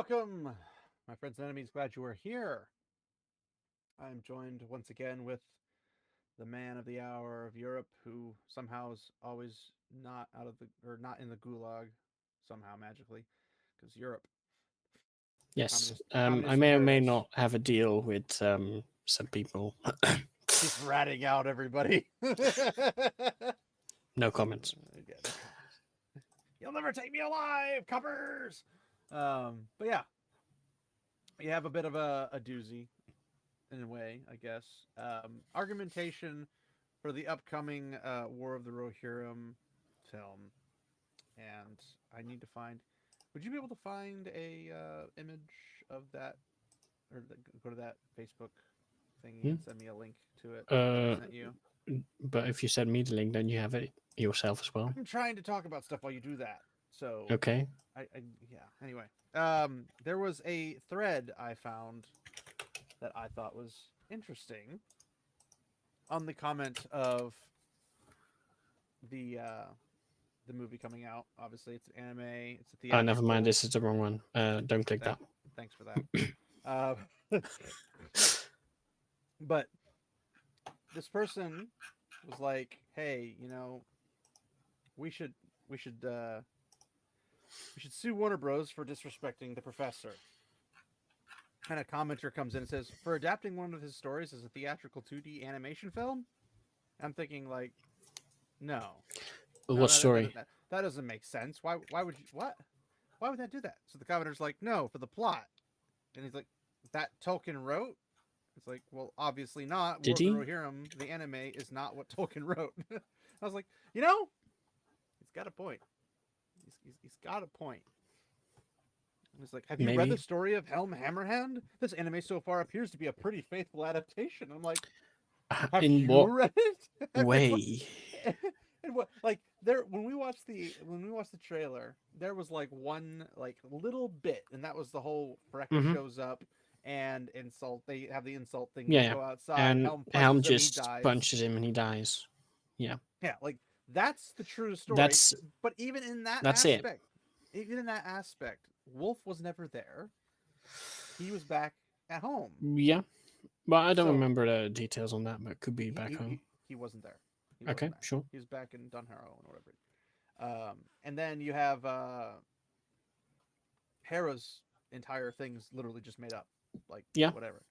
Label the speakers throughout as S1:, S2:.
S1: Welcome, my friends and enemies. Glad you are here. I'm joined once again with the man of the hour of Europe, who somehow is always not out of the or not in the gulag, somehow magically, because Europe,
S2: Yes, I
S1: communist
S2: may or may
S1: paradise.
S2: not have a deal with some people.
S1: He's ratting out everybody. Again,
S2: No comments.
S1: no comments. You'll never take me alive, coppers. But yeah, you have a bit of a doozy in a way, I guess. Argumentation for the upcoming War of the Rohirrim film, and I need to find. Would you be able to find a image of that, or go to that Facebook thingy
S2: Hmm?
S1: and send me a link to it that I
S2: Uh,
S1: sent you?
S2: but if you send me the link, then you have it yourself as well.
S1: I'm trying to talk about stuff while you do that. So,
S2: Okay.
S1: yeah. Anyway, there was a thread I found that I thought was interesting on the comment of the uh, the movie coming out. Obviously, it's an anime. It's a
S2: Oh, never mind.
S1: theatrical.
S2: This is the wrong one. Don't click
S1: Thank,
S2: that.
S1: thanks for that. Uh, but this person was like, "Hey, we should we should uh, we should sue Warner Bros. For disrespecting the professor." And a commenter comes in and says, "For adapting one of his stories as a theatrical 2D animation film." I'm thinking like, no, no,
S2: What
S1: that
S2: story?
S1: that, that doesn't make sense. Why would you what? Why would that do that? So the commenter's like, "No, for the plot." And he's like, "That Tolkien wrote?" It's like, well, obviously not. War
S2: Did
S1: of the
S2: he?
S1: Rohirrim, the anime, is not what Tolkien wrote. I was like, you know, he's got a point. He's got a point. And he's like, have you read the
S2: Maybe.
S1: story of Helm Hammerhand? This anime so far appears to be a pretty faithful adaptation. I'm like, have
S2: In
S1: you
S2: what
S1: read it?
S2: way?
S1: And what like there when we watched the trailer, there was like one like little bit, and that was the whole Freka
S2: Hmm.
S1: shows up and insult. They have the insult thing.
S2: Yeah,
S1: They
S2: yeah.
S1: go outside.
S2: And
S1: Helm
S2: Helm
S1: punches him. He
S2: just
S1: dies.
S2: punches him and he dies. Yeah.
S1: Yeah, like that's the true story.
S2: That's
S1: But even in that
S2: that's it.
S1: aspect, Wolf was never there. He was back at home.
S2: Yeah. But I don't
S1: So
S2: remember the details on that, but it could be
S1: he
S2: back
S1: he,
S2: home.
S1: he, he wasn't there. He wasn't
S2: Okay,
S1: back.
S2: sure.
S1: He was back in Dunharrow or whatever. And then you have Hera's entire thing's literally just made up, like
S2: Yeah.
S1: whatever.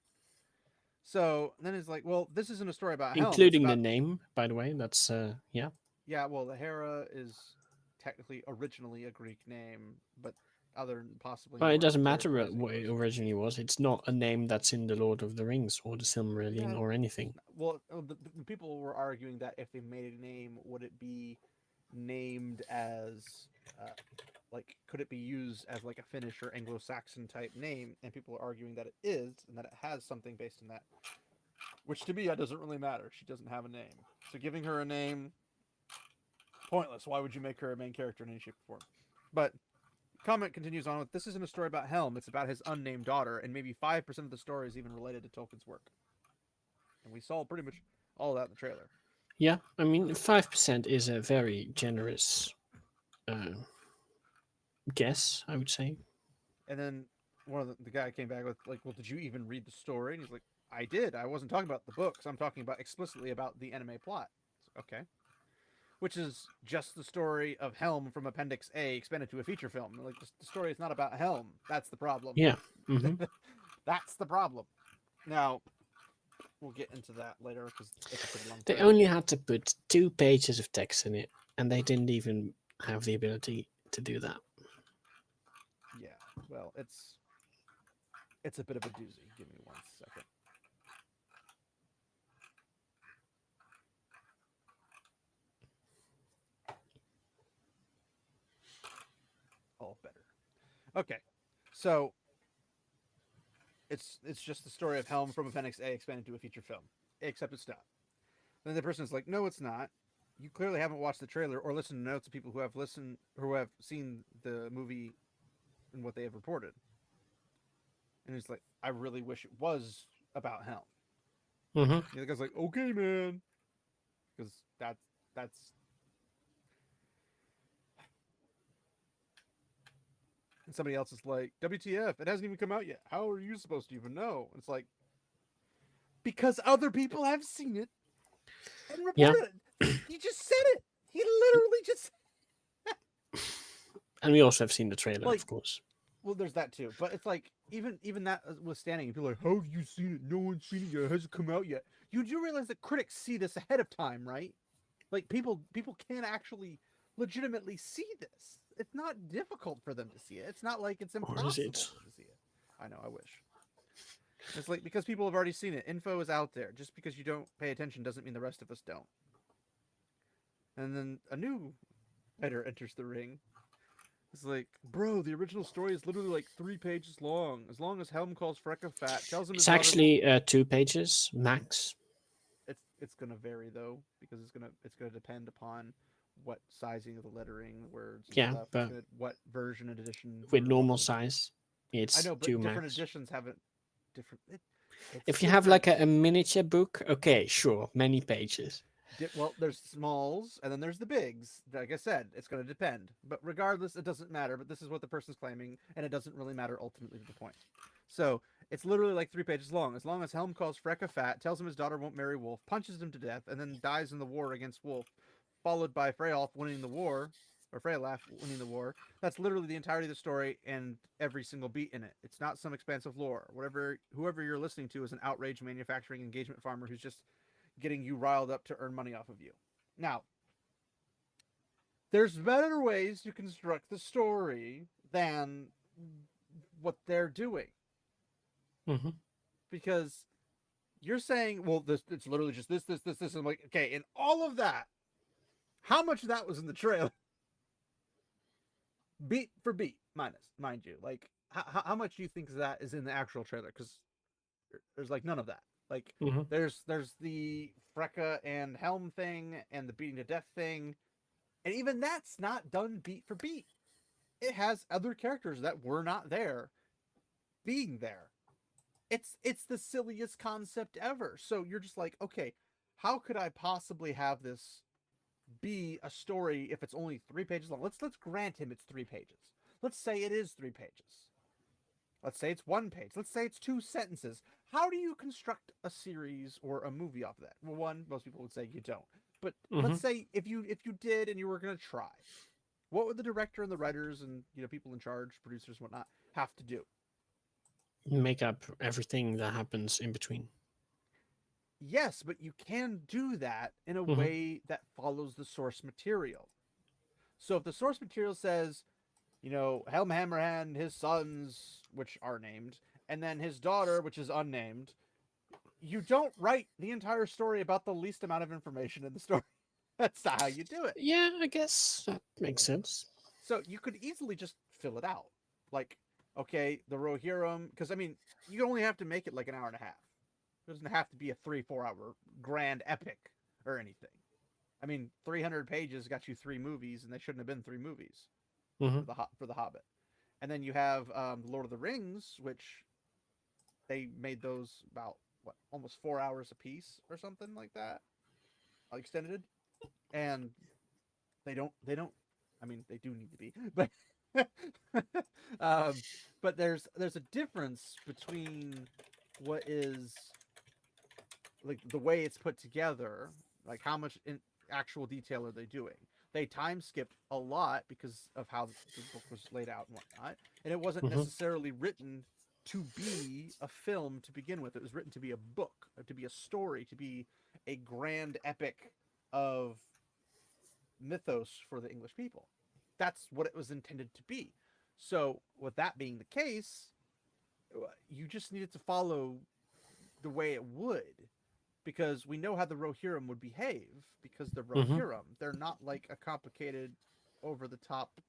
S1: So then it's like, well, this isn't a story about Helm. It's
S2: Including the
S1: about
S2: name, by the way. That's yeah.
S1: yeah. Well, the Hera is technically originally a Greek name, but other possibly
S2: Well, it
S1: more
S2: doesn't matter
S1: characterizing
S2: what it
S1: was
S2: originally was. It's not a name that's in the Lord of the Rings or the Silmarillion
S1: yeah.
S2: or anything.
S1: Well, the people were arguing that if they made a name, would it be named as uh, like could it be used as like a Finnish or Anglo-Saxon type name? And people are arguing that it is, and that it has something based in that. Which to me, that doesn't really matter. She doesn't have a name, so giving her a name pointless. Why would you make her a main character in any shape or form? But comment continues on with this isn't a story about Helm. It's about his unnamed daughter, and maybe 5% of the story is even related to Tolkien's work. And we saw pretty much all of that in the trailer.
S2: Yeah, I mean, 5% is a very generous uh, guess, I would say.
S1: And then one of the guy came back with like, "Well, did you even read the story?" And he's like, "I did. I wasn't talking about the books. I'm talking about explicitly about the anime plot." Okay, which is just the story of Helm from Appendix A expanded to a feature film. Like the story is not about Helm. That's the problem.
S2: Yeah. Hmm.
S1: That's the problem. Now we'll get into that later because it's a pretty long
S2: They
S1: thread.
S2: only had to put 2 pages of text in it, and they didn't even have the ability to do that.
S1: Yeah. Well, it's a bit of a doozy. Give me 1 second. All better. Okay. So it's just the story of Helm from Appendix A expanded to a feature film. Except it's not. Then the person is like, "No, it's not. You clearly haven't watched the trailer or listened to notes of people who have seen the movie and what they have reported." And it's like, "I really wish it was about Helm."
S2: Hmm.
S1: And the guy's like, "Okay, man," because that's And somebody else is like, WTF, it hasn't even come out yet. How are you supposed to even know? It's like, because other people have seen it and
S2: Yeah,
S1: reported it. He just said it. He literally just
S2: and we also have seen the trailer,
S1: like,
S2: of course.
S1: well, there's that too. But it's like, even that was standing. People are like, how have you seen it? No one's seen it yet. It hasn't come out yet. You do realize that critics see this ahead of time, right? Like people can actually legitimately see this. It's not difficult for them to see it. It's not like it's
S2: Or is
S1: impossible
S2: it?
S1: to see it. I know, I wish. It's like because people have already seen it. Info is out there. Just because you don't pay attention doesn't mean the rest of us don't. And then a new writer enters the ring. It's like, bro, the original story is literally like 3 pages long. As long as Helm calls Freka fat, tells him his
S2: It's
S1: daughter won't.
S2: actually 2 pages max.
S1: It's gonna vary though because it's gonna depend upon what sizing of the lettering, the words and
S2: Yeah,
S1: stuff.
S2: but
S1: What version and edition
S2: with
S1: you're
S2: normal
S1: looking to do.
S2: size,
S1: I
S2: it's
S1: know, but
S2: two
S1: different
S2: max.
S1: editions have it different. It's
S2: If you have
S1: different.
S2: like a miniature book, okay, sure, many pages.
S1: Well, there's smalls and then there's the bigs. Like I said, it's going to depend. But regardless, it doesn't matter. But this is what the person's claiming, and it doesn't really matter ultimately to the point. So it's literally like 3 pages long. As long as Helm calls Freka fat, tells him his daughter won't marry Wolf, punches him to death, and then dies in the war against Wolf, followed by Freyolf winning the war, or Freyolf winning the war. That's literally the entirety of the story and every single beat in it. It's not some expansive lore. Whoever you're listening to is an outraged manufacturing engagement farmer who's just getting you riled up to earn money off of you. Now, there's better ways to construct the story than what they're doing.
S2: Hmm.
S1: Because you're saying, well, it's literally just this. I'm like, okay, in all of that, how much of that was in the trailer? Beat for beat, minus, mind you. Like, how much do you think that is in the actual trailer? Because there's like none of that. Like,
S2: Hmm.
S1: there's the Freka and Helm thing and the beating to death thing. And even that's not done beat for beat. It has other characters that were not there being there. It's the silliest concept ever. So you're just like, okay, how could I possibly have this be a story if it's only 3 pages long? Let's grant him it's 3 pages. Let's say it is 3 pages. Let's say it's 1 page. Let's say it's 2 sentences. How do you construct a series or a movie off of that? Well, one, most people would say you don't. But
S2: Hmm.
S1: let's say if you did and you were gonna try, what would the director and the writers and people in charge, producers, and whatnot, have to do?
S2: Make up everything that happens in between.
S1: Yes, but you can do that in a
S2: Hmm.
S1: way that follows the source material. So if the source material says, Helm Hammerhand, his sons, which are named, and then his daughter, which is unnamed, you don't write the entire story about the least amount of information in the story. That's not how you do it.
S2: Yeah, I guess that makes sense.
S1: So you could easily just fill it out. Like, okay, the Rohirrim, because I mean, you only have to make it like an hour and a half. It doesn't have to be a 3-4 hour grand epic or anything. I mean, 300 pages got you 3 movies, and they shouldn't have been 3 movies
S2: Hmm.
S1: for the Hobbit. And then you have the Lord of the Rings, which they made those about what almost 4 hours a piece or something like that, extended. And they don't. I mean, they do need to be, but um, but there's a difference between what is like the way it's put together, like how much in actual detail are they doing. They time skipped a lot because of how the book was laid out and whatnot, and it wasn't
S2: Hmm.
S1: necessarily written to be a film to begin with. It was written to be a book, to be a story, to be a grand epic of mythos for the English people. That's what it was intended to be. So, with that being the case, you just needed to follow the way it would, because we know how the Rohirrim would behave because they're
S2: Hmm.
S1: Rohirrim. They're not like a complicated, over the top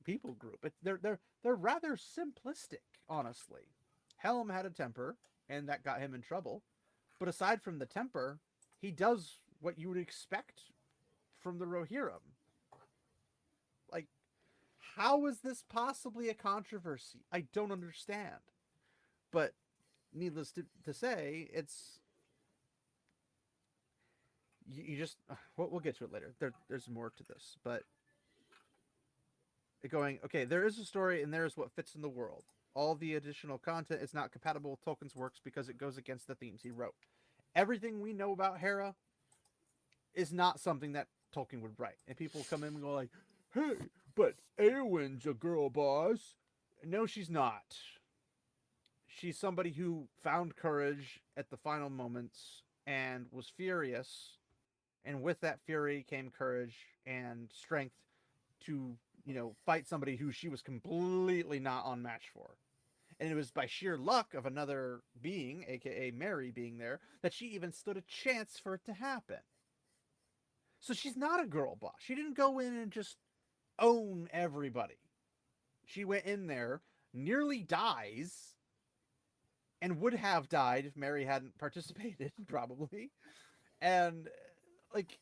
S1: people group. They're rather simplistic, honestly. Helm had a temper, and that got him in trouble. But aside from the temper, he does what you would expect from the Rohirrim. Like, how is this possibly a controversy? I don't understand. But needless to say, it's you just we'll get to it later. There's more to this, but going, okay, there is a story and there's what fits in the world. All the additional content is not compatible with Tolkien's works because it goes against the themes he wrote. Everything we know about Hera is not something that Tolkien would write. And people come in and go like, hey, but Eowyn's a girl boss. No, she's not. She's somebody who found courage at the final moments and was furious. And with that fury came courage and strength to, fight somebody who she was completely not on match for. And it was by sheer luck of another being, aka Mary, being there, that she even stood a chance for it to happen. So she's not a girl boss. She didn't go in and just own everybody. She went in there, nearly dies, and would have died if Mary hadn't participated, probably. And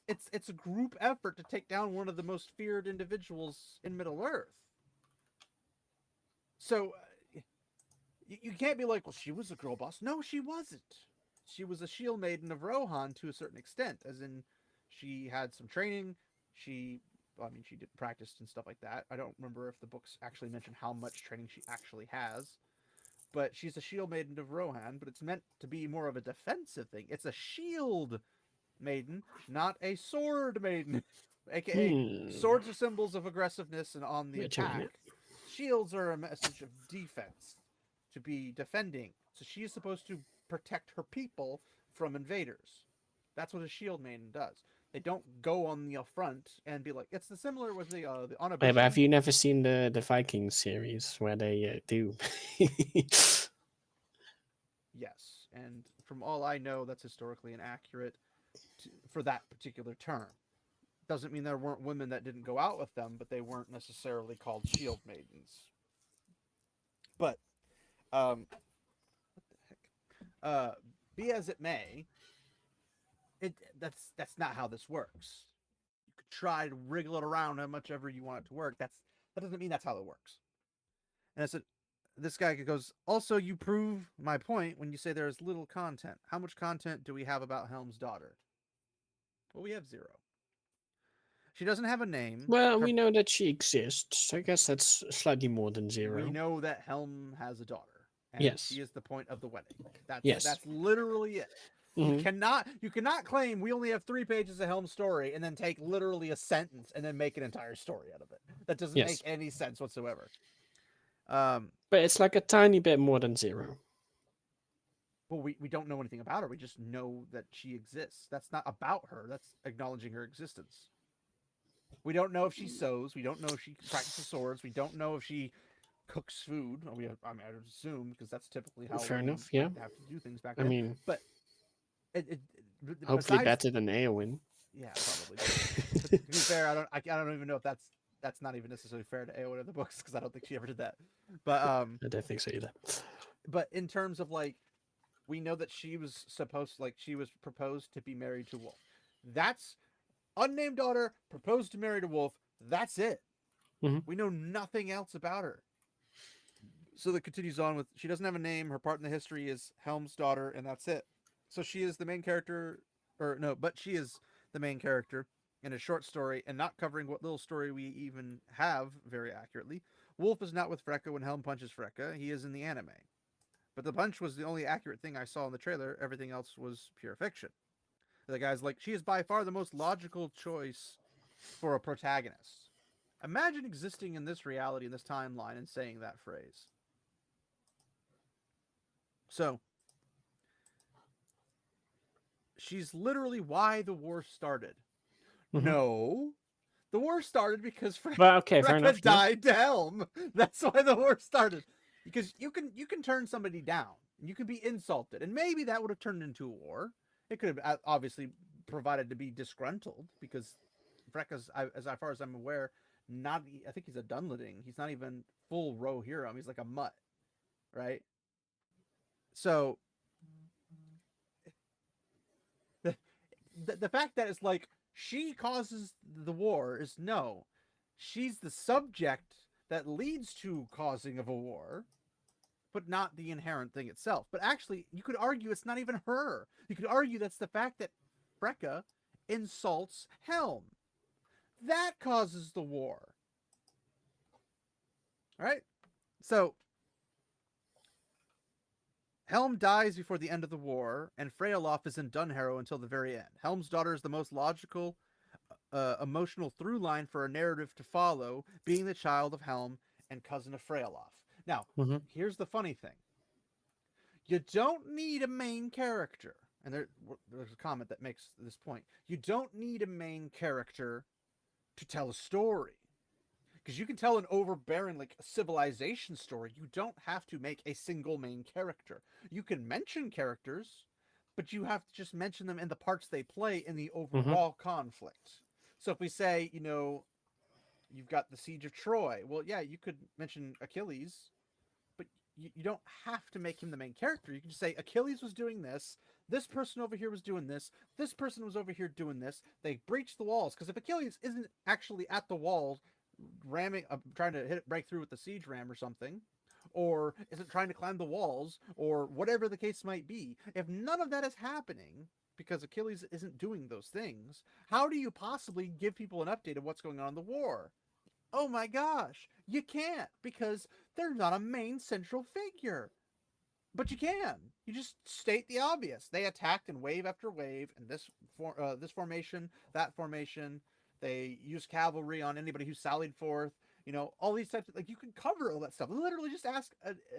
S1: it's a group effort to take down one of the most feared individuals in Middle Earth. So you can't be like, well, she was a girl boss. No, she wasn't. She was a shield maiden of Rohan to a certain extent, as in she had some training. She did practice and stuff like that. I don't remember if the books actually mention how much training she actually has. But she's a shield maiden of Rohan, but it's meant to be more of a defensive thing. It's a shield maiden, not a sword maiden. AKA, swords are symbols of aggressiveness and on the attack. Shields are a message of defense, to be defending. So she is supposed to protect her people from invaders. That's what a shield maiden does. They don't go on the front and be like, it's similar with the Onabishti.
S2: But have you never seen the Viking series where they do?
S1: Yes, and from all I know, that's historically inaccurate for that particular term. Doesn't mean there weren't women that didn't go out with them, but they weren't necessarily called shield maidens. But, what the heck? Be as it may, that's not how this works. You could try to wriggle it around how much ever you want it to work. That doesn't mean that's how it works. And I said, this guy goes, also, you prove my point when you say there is little content. How much content do we have about Helm's daughter? Well, we have 0. She doesn't have a name.
S2: Well, we know that she exists. I guess that's slightly more than 0.
S1: We know that Helm has a daughter. And
S2: yes.
S1: she is the point of the wedding.
S2: That's
S1: literally it. Mm-hmm. You cannot claim we only have 3 pages of Helm's story and then take literally a sentence and then make an entire story out of it. That doesn't make any sense whatsoever.
S2: But it's like a tiny bit more than 0.
S1: Well, we don't know anything about her. We just know that she exists. That's not about her. That's acknowledging her existence. We don't know if she sews. We don't know if she practices swords. We don't know if she cooks food. I would assume, because that's typically how
S2: Fair enough,
S1: have to do things back then.
S2: I mean,
S1: but
S2: hopefully better than Eowyn.
S1: Yeah, probably. But to be fair, I don't even know if that's not even necessarily fair to Eowyn in the books, because I don't think she ever did that. But
S2: I don't think so either.
S1: But in terms of we know that she was she was proposed to be married to Wolf. That's unnamed daughter, proposed to marry to Wolf. That's it.
S2: Mm-hmm.
S1: We know nothing else about her. So that continues on with, she doesn't have a name. Her part in the history is Helm's daughter, and that's it. So she is the main character, but she is the main character in a short story, and not covering what little story we even have very accurately. Wolf is not with Freka when Helm punches Freka. He is in the anime. But the punch was the only accurate thing I saw in the trailer. Everything else was pure fiction. The guy's like, she is by far the most logical choice for a protagonist. Imagine existing in this reality, in this timeline, and saying that phrase. So, she's literally why the war started. Mm-hmm. No. The war started because Freka died to Helm. That's why the war started. Because you can turn somebody down. You can be insulted. And maybe that would have turned into a war. It could have obviously provided to be disgruntled, because Freka's, as far as I'm aware, I think he's a Dunlending. He's not even full Rohirrim. He's like a mutt, right? So the fact that it's like she causes the war is no. She's the subject that leads to causing of a war, but not the inherent thing itself. But actually, you could argue it's not even her. You could argue that's the fact that Freka insults Helm. That causes the war. All right. So Helm dies before the end of the war, and Freyalof is in Dunharrow until the very end. Helm's daughter is the most logical, emotional through line for a narrative to follow, being the child of Helm and cousin of Freyalof. Now,
S2: Mm-hmm.
S1: here's the funny thing: you don't need a main character, and there's a comment that makes this point. You don't need a main character to tell a story. Because you can tell an overbearing, like, civilization story. You don't have to make a single main character. You can mention characters, but you have to just mention them in the parts they play in the
S2: Mm-hmm.
S1: overall conflict. So if we say, you've got the Siege of Troy, well, yeah, you could mention Achilles, but you don't have to make him the main character. You can just say Achilles was doing this person over here was doing this person was over here doing this. They breached the walls, because if Achilles isn't actually at the walls ramming, trying to break through with the siege ram or something, or isn't trying to climb the walls, or whatever the case might be, if none of that is happening because Achilles isn't doing those things, how do you possibly give people an update of what's going on in the war? Oh my gosh, you can't, because they're not a main central figure. But you can. You just state the obvious. They attacked in wave after wave, and this formation, that formation. They use cavalry on anybody who sallied forth. All these types of, like, you can cover all that stuff. Literally, just ask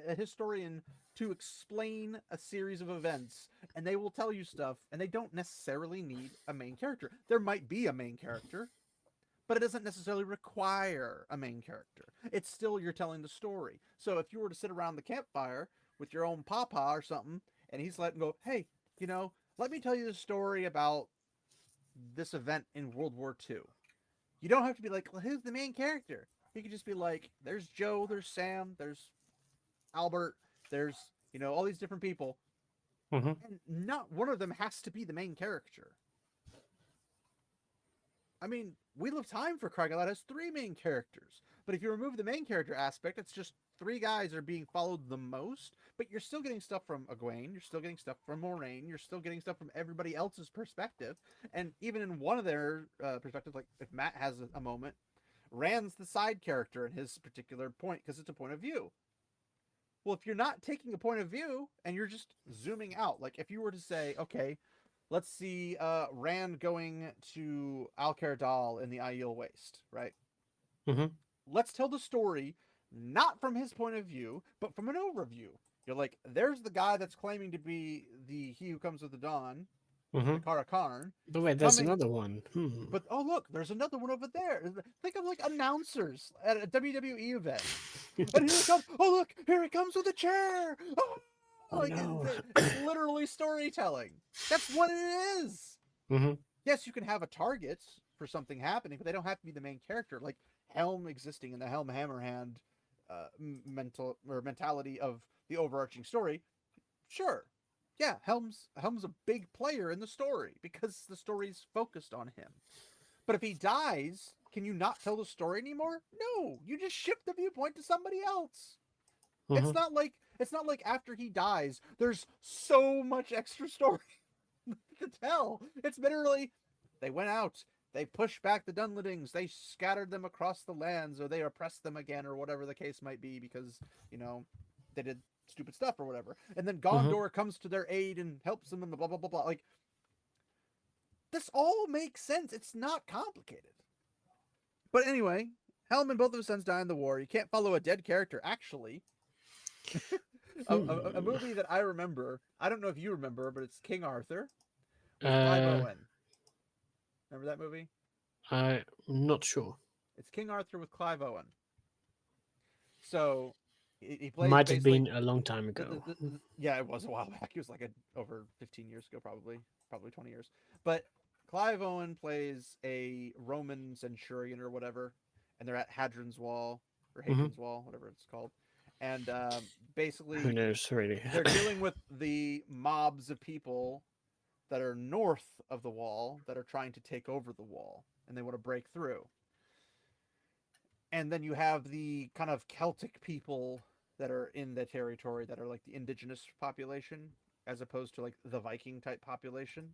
S1: a historian to explain a series of events, and they will tell you stuff. And they don't necessarily need a main character. There might be a main character, but it doesn't necessarily require a main character. It's still, you're telling the story. So if you were to sit around the campfire with your own papa or something, and he's letting go, hey, let me tell you the story about this event in World War II. You don't have to be like, well, who's the main character? You could just be like, there's Joe, there's Sam, there's Albert, there's, all these different people.
S2: Mm-hmm.
S1: And not one of them has to be the main character. I mean, Wheel of Time, for crying out loud, has three main characters. But if you remove the main character aspect, it's just three guys are being followed the most. But you're still getting stuff from Egwene, you're still getting stuff from Moraine, you're still getting stuff from everybody else's perspective. And even in one of their perspectives, like if Matt has a moment, Rand's the side character in his particular point, because it's a point of view. Well, if you're not taking a point of view and you're just zooming out, like if you were to say, okay, let's see Rand going to Alcair Dal in the Aiel Waste, right?
S2: Mm-hmm.
S1: Let's tell the story not from his point of view, but from an overview. You're like, there's the guy that's claiming to be the He Who Comes with the Dawn,
S2: Mm-hmm.
S1: the Kara Karn,
S2: But wait, there's
S1: coming.
S2: another one.
S1: But oh look, there's another one over there. Think of like announcers at a WWE event. And here it comes. Oh look, here he comes with a chair. Oh,
S2: Oh
S1: like
S2: no.
S1: it's literally storytelling. That's what it is.
S2: Mm-hmm.
S1: Yes, you can have a target for something happening, but they don't have to be the main character. Like Helm existing in the Helm Hammerhand mentality of the overarching story. Sure, yeah, Helm's a big player in the story because the story's focused on him. But if he dies, can you not tell the story anymore? No, you just shift the viewpoint to somebody else.
S2: Mm-hmm.
S1: It's not like after he dies, there's so much extra story to tell. It's literally, they went out, they pushed back the Dunlendings, they scattered them across the lands, or they oppressed them again, or whatever the case might be, because they did stupid stuff or whatever. And then
S2: Mm-hmm.
S1: Gondor comes to their aid and helps them, and blah blah blah blah. Like, this all makes sense. It's not complicated. But anyway, Helm and both of his sons die in the war. You can't follow a dead character, actually. A movie that I remember, I don't know if you remember, but it's King Arthur with Clive Owen. Remember that movie?
S2: I'm not sure.
S1: It's King Arthur with Clive Owen. So he plays
S2: Might have
S1: basically
S2: been a long time ago.
S1: yeah, it was a while back. It was like over 15 years ago, probably 20 years. But Clive Owen plays a Roman centurion or whatever, and they're at Hadrian's Wall or
S2: Mm-hmm.
S1: Hadrian's Wall, whatever it's called. And
S2: Who
S1: basically,
S2: knows, really?
S1: they're dealing with the mobs of people that are north of the wall that are trying to take over the wall, and they want to break through. And then you have the kind of Celtic people that are in the territory that are like the indigenous population, as opposed to like the Viking type population.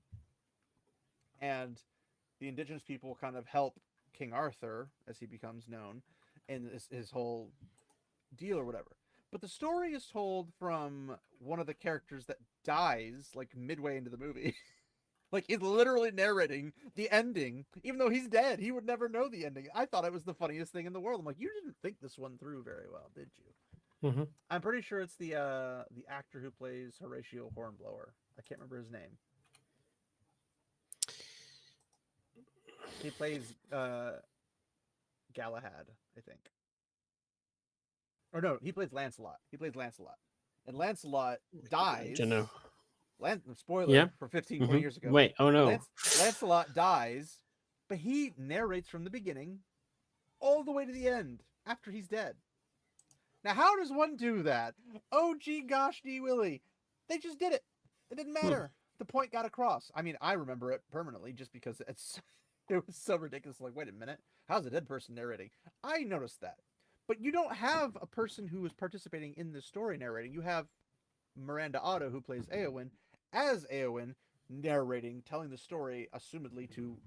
S1: And the indigenous people kind of help King Arthur, as he becomes known, in his whole deal or whatever. But the story is told from one of the characters that dies like midway into the movie. Like he's literally narrating the ending, even though he's dead. He would never know the ending. I thought it was the funniest thing in the world. I'm like, you didn't think this one through very well, did you?
S2: Mm-hmm.
S1: I'm pretty sure it's the actor who plays Horatio Hornblower. I can't remember his name. He plays Galahad, I think. Or no, he plays Lancelot. He plays Lancelot. And Lancelot
S2: I
S1: dies.
S2: don't know.
S1: Spoiler
S2: Yeah.
S1: for 15, 20 years ago.
S2: Wait. Oh no.
S1: Lancelot dies, but he narrates from the beginning all the way to the end after he's dead. Now, how does one do that? Oh, gee, gosh, gee, Willie. They just did it. It didn't matter. The point got across. I mean, I remember it permanently just because it was so ridiculous. Like, wait a minute. How's a dead person narrating? I noticed that. But you don't have a person who is participating in the story narrating. You have Miranda Otto, who plays Eowyn, as Eowyn, narrating, telling the story, assumedly to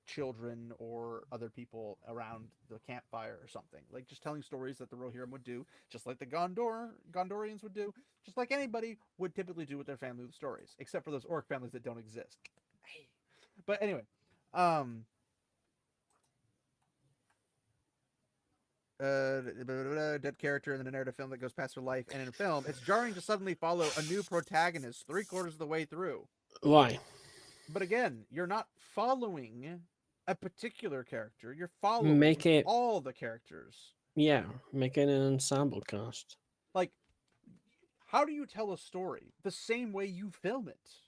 S1: children or other people around the campfire or something. Like just telling stories that the Rohirrim would do, just like the Gondorians would do, just like anybody would typically do with their family stories, except for those orc families that don't exist. But anyway, dead character in the narrative film that goes past her life, and in a film, it's jarring to suddenly follow a new protagonist 3/4 of the way through.
S2: Why?
S1: But again, you're not following a particular character. You're following
S2: Make it.
S1: all the characters.
S2: Yeah. Make it an ensemble cast.
S1: Like, how do you tell a story? The same way you film it.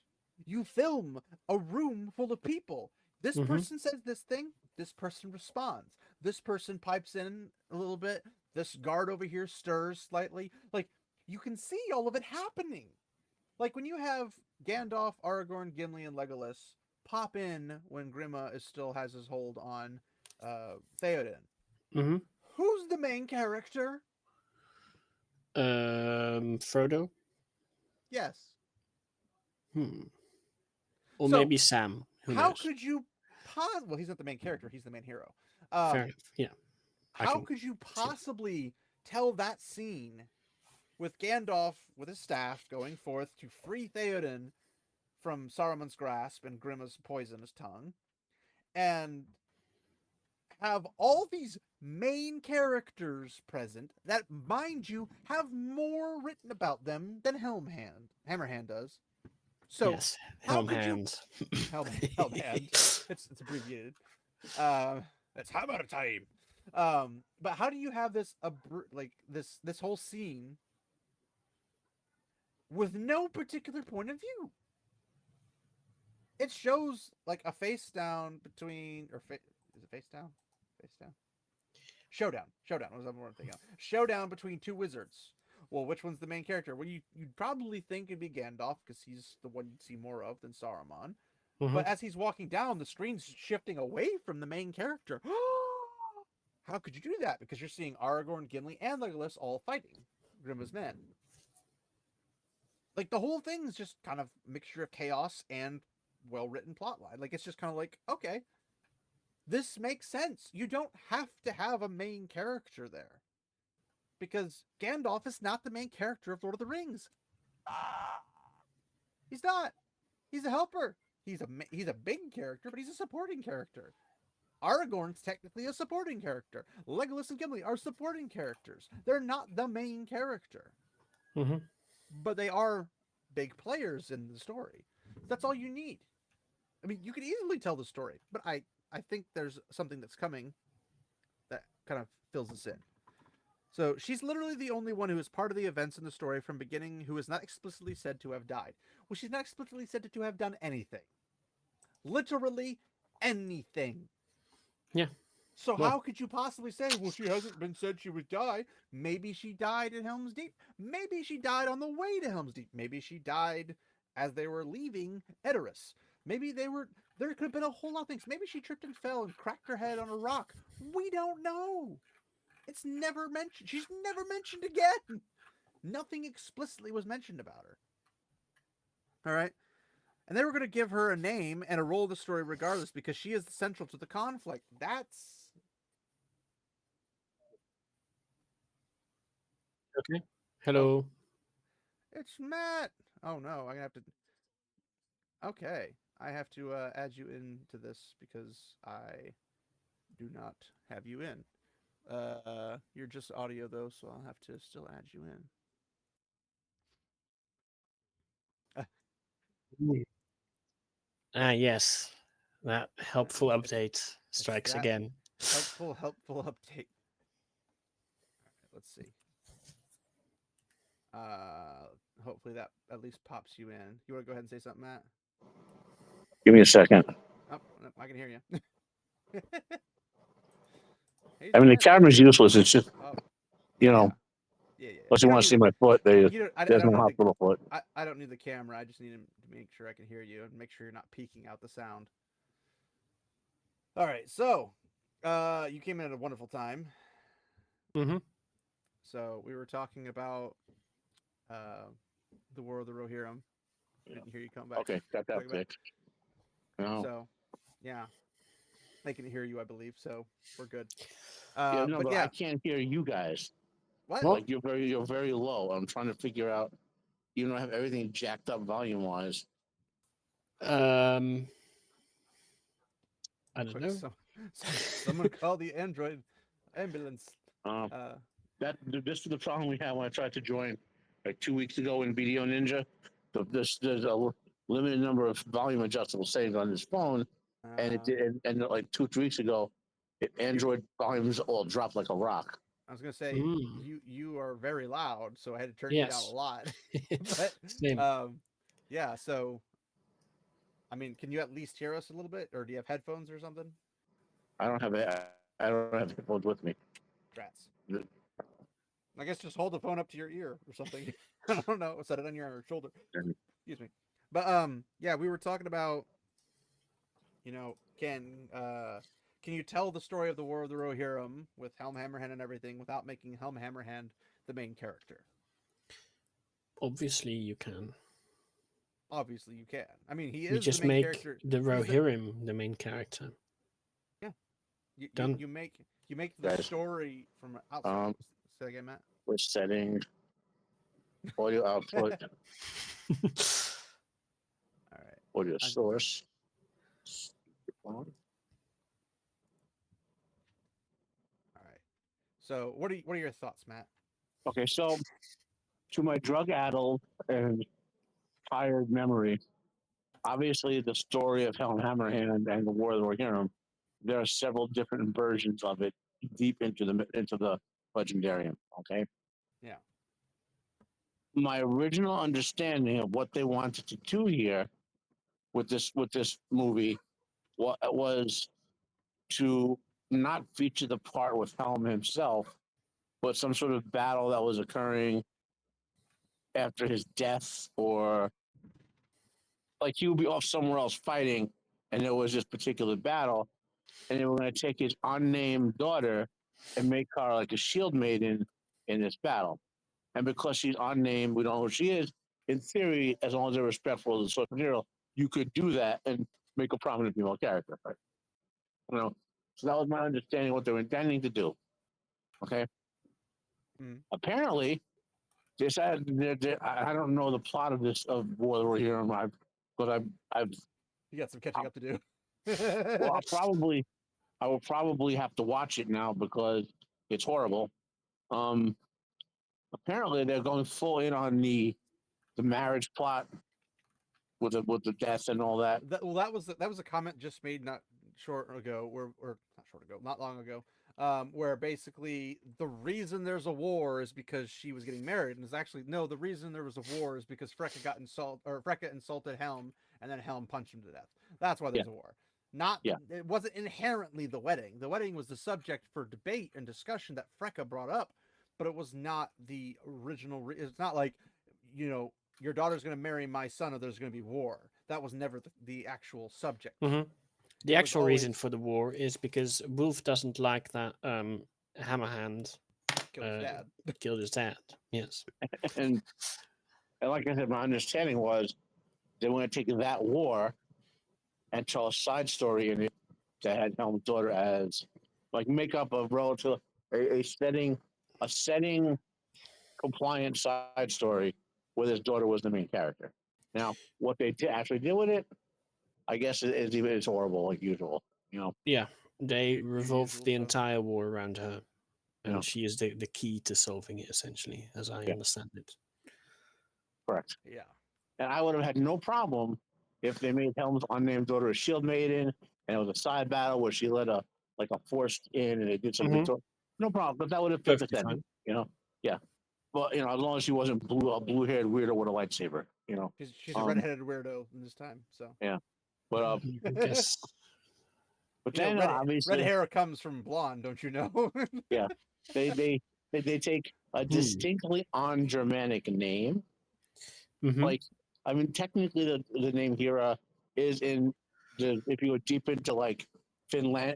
S1: You film a room full of people. This person says this thing. This person responds. This person pipes in a little bit. This guard over here stirs slightly. Like, you can see all of it happening. Like, when you have Gandalf, Aragorn, Gimli, and Legolas pop in when Grima still has his hold on Theoden.
S2: Mm-hmm.
S1: Who's the main character?
S2: Frodo.
S1: Yes.
S2: Or
S1: So,
S2: maybe Sam. Who
S1: how
S2: knows?
S1: could you well, he's not the main character, he's the main hero.
S2: Fair enough. Yeah.
S1: How could you possibly tell that scene with Gandalf with his staff going forth to free Theoden from Saruman's grasp and Grima's poisonous tongue, and have all these main characters present that, mind you, have more written about them than Hammerhand does. So
S2: yes.
S1: how
S2: Helm
S1: could you-
S2: hands.
S1: Helmhand. It's abbreviated. It's Hammer time. But how do you have this like this whole scene with no particular point of view? It shows like a face down between, is it face down? Face down. Showdown. What was the word I'm thinking of? Showdown between two wizards. Well, which one's the main character? Well, you'd probably think it'd be Gandalf because he's the one you'd see more of than Saruman. But as he's walking down, the screen's shifting away from the main character. How could you do that? Because you're seeing Aragorn, Gimli, and Legolas all fighting Grima's men. Like, the whole thing's just kind of a mixture of chaos and well-written plotline. Like, it's just kind of like, okay, this makes sense. You don't have to have a main character there. Because Gandalf is not the main character of Lord of the Rings. He's not. He's a helper. He's a big character, but he's a supporting character. Aragorn's technically a supporting character. Legolas and Gimli are supporting characters. They're not the main character. But they are big players in the story. That's all you need. I mean, you could easily tell the story, but I think there's something that's coming that kind of fills this in. So she's literally the only one who is part of the events in the story from beginning who is not explicitly said to have died. Well, she's not explicitly said to have done anything. Literally anything.
S2: Yeah.
S1: So how could you possibly say, well, she hasn't been said she would die? Maybe she died in Helm's Deep. Maybe she died on the way to Helm's Deep. Maybe she died as they were leaving Edoras. Maybe there could have been a whole lot of things. Maybe she tripped and fell and cracked her head on a rock. We don't know. It's never mentioned. She's never mentioned again. Nothing explicitly was mentioned about her. All right. And they were going to give her a name and a role in the story regardless because she is central to the conflict. That's
S2: Okay.
S1: Oh,
S2: Hello.
S1: it's Matt. Oh no, I'm gonna have to. Okay, I have to add you into this because I do not have you in. You're just audio though, so I'll have to still add you in. Uh,
S2: Mm. Ah, yes. That helpful
S1: it's
S2: update
S1: it's
S2: strikes
S1: that
S2: again.
S1: helpful update. Let's see. Uh, Hopefully that at least pops you in. You want to go ahead and say something, Matt?
S3: Give me a second.
S1: Oh, no, I can hear you. He's
S3: I mean, the
S1: been.
S3: camera's useless. It's just,
S1: Oh,
S3: you
S1: yeah,
S3: know,
S1: yeah.
S3: unless
S1: You
S3: you
S1: don't
S3: want to
S1: need.
S3: see my foot,
S1: I
S3: there's
S1: don't
S3: no
S1: need the.
S3: hospital foot.
S1: I don't need the camera. I just need him to make sure I can hear you and make sure you're not peeking out the sound. All right, so you came in at a wonderful time.
S2: Mm-hmm.
S1: So we were talking about uh, the War of the Rohirrim. I
S3: Yeah.
S1: didn't hear you come back.
S3: Okay, got that
S1: Talk about.
S3: fixed. No.
S1: So, yeah, I can hear you. I believe so. We're good.
S3: Yeah, no,
S1: But
S3: but I
S1: yeah,
S3: can't hear you guys.
S1: what?
S2: Well,
S3: Like you're very low. I'm trying to figure out. You don't have everything jacked up volume wise.
S2: um, I don't
S1: Quick,
S2: know.
S1: someone call the android ambulance.
S3: Um,
S1: Uh,
S3: this was the problem we had when I tried to join like 2 weeks ago in Video Ninja. So there's a limited number of volume adjustable settings on this phone, and it
S1: uh,
S3: did. And like 2 3 weeks ago,
S1: you.
S3: Android volumes all dropped like a rock.
S1: I was gonna say
S2: Mm,
S1: you are very loud, so I had to turn you down a
S2: yes.
S1: lot. But
S2: Same.
S1: um, yeah. So I mean, can you at least hear us a little bit, or do you have headphones or something?
S3: I don't have headphones with me.
S1: Rats. I guess just hold the phone up to your ear or something. I don't know. Set it on your shoulder. Excuse me. But yeah, we were talking about can you tell the story of the War of the Rohirrim with Helm Hammerhand and everything without making Helm Hammerhand the main character?
S2: Obviously, you can.
S1: Obviously, you can. I mean, he
S2: You
S1: is the
S2: just
S1: main
S2: make
S1: character.
S2: the
S1: He's the
S2: Rohirrim the main character.
S1: yeah.
S2: Done.
S1: You make the
S3: Guys,
S1: story from outside.
S3: um,
S1: Say again, Matt.
S3: we're setting audio output,
S1: All right.
S3: audio
S1: I,
S3: source.
S1: all right. So, what are your thoughts, Matt?
S3: Okay, so to my drug-addled and tired memory, obviously the story of Helen Hammerhand and the War of the Rohirrim, there are several different versions of it deep into the legendarium. Okay,
S1: Yeah.
S3: my original understanding of what they wanted to do here with this movie was to not feature the part with Helm himself, but some sort of battle that was occurring after his death, or like he would be off somewhere else fighting, and there was this particular battle, and they were going to take his unnamed daughter and make her like a shield maiden in this battle. And because she's unnamed, we don't know who she is. In theory, as long as they're respectful of the source material, you could do that and make a prominent female character. Right? You know, so that was my understanding of what they were intending to do. Okay.
S1: Mm.
S3: Apparently, this I don't know the plot of this of War of the Rohirrim. I've
S1: You got some catching up to do.
S3: well, I will probably have to watch it now because it's horrible. Um, Apparently they're going full in on the marriage plot with the death and all that.
S1: That was a comment just made not short ago, or not short ago, not long ago, where basically the reason there's a war is because she was getting married, and it's actually no, the reason there was a war is because Freka insulted Helm, and then Helm punched him to death. That's why
S3: Yeah,
S1: there's a war. Not
S3: yeah,
S1: It wasn't inherently the wedding. The wedding was the subject for debate and discussion that Freka brought up, but it was not the original. It's not like you know your daughter's going to marry my son or there's going to be war. That was never the actual subject.
S2: Hmm. The
S1: It was
S2: actual reason
S1: always
S2: for the war is because Wolf doesn't like that Hammerhand
S1: kill his
S2: uh,
S1: dad.
S2: killed his dad. Yes.
S3: and and like I said, my understanding was they want to take that war and tell a side story in it that had Helm's daughter as like make up a relative a setting compliant side story where his daughter was the main character. Now, what they actually did with it, I guess, is horrible, like usual. You know,
S2: Yeah, they revolve
S1: usual
S2: the
S1: stuff.
S2: entire war around her, and
S3: Yeah.
S2: she is the key to solving it, essentially, as I
S3: Yeah.
S2: understand it.
S3: correct.
S1: Yeah.
S3: And I would have had no problem if they made Helm's unnamed daughter a shield maiden, and it was a side battle where she led a force in, and they did some
S2: Mhm.
S3: victory. No problem, but that would have fit the
S2: Perfectly
S3: setting.
S2: fine.
S3: You know, yeah. But as long as she wasn't a blue-haired weirdo with a lightsaber.
S1: She's a
S3: Um,
S1: redheaded weirdo in this time. So
S3: yeah. But
S2: I guess.
S3: then
S1: red
S3: obviously,
S1: hair comes from blonde, don't you know?
S3: yeah, they take a distinctly un-Germanic name.
S2: Mhm.
S3: Like, I mean, technically, the name Hera is in if you go deep into like Finland,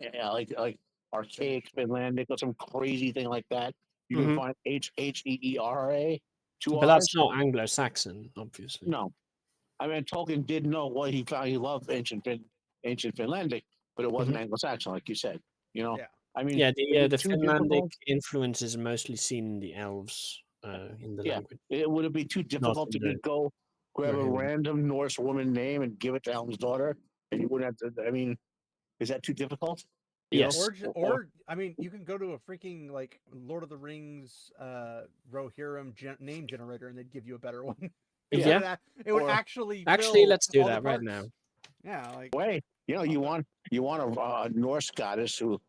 S3: like archaic Finlandic or some crazy thing like that, you can
S2: Mhm.
S3: find Heera, two
S2: But that's
S3: R's.
S2: not Anglo-Saxon, obviously.
S3: No, I mean Tolkien did know what he found. He loved ancient Finlandic, but it wasn't
S2: Mhm.
S3: Anglo-Saxon, like you said.
S1: Yeah.
S3: I mean,
S2: Yeah,
S3: is it
S2: the
S3: too
S2: Finlandic
S3: difficult?
S2: influence is mostly seen in the elves in the
S3: Yeah,
S2: language,
S3: would it be too
S2: not
S3: difficult
S2: in
S3: to
S2: the
S3: just go grab a
S2: Rohirrim.
S3: random Norse woman name and give it to Helm's daughter, and you wouldn't have to? I mean, is that too difficult?
S2: Yes.
S1: Or I mean, you can go to a freaking like Lord of the Rings Rohirrim name generator, and they'd give you a better one.
S3: Yeah.
S2: Yeah.
S1: It would
S3: Or
S1: actually
S2: Actually,
S1: fill
S2: let's do
S1: all the
S2: that right
S1: parts.
S2: now.
S1: Yeah, like
S3: way, you want a Norse goddess who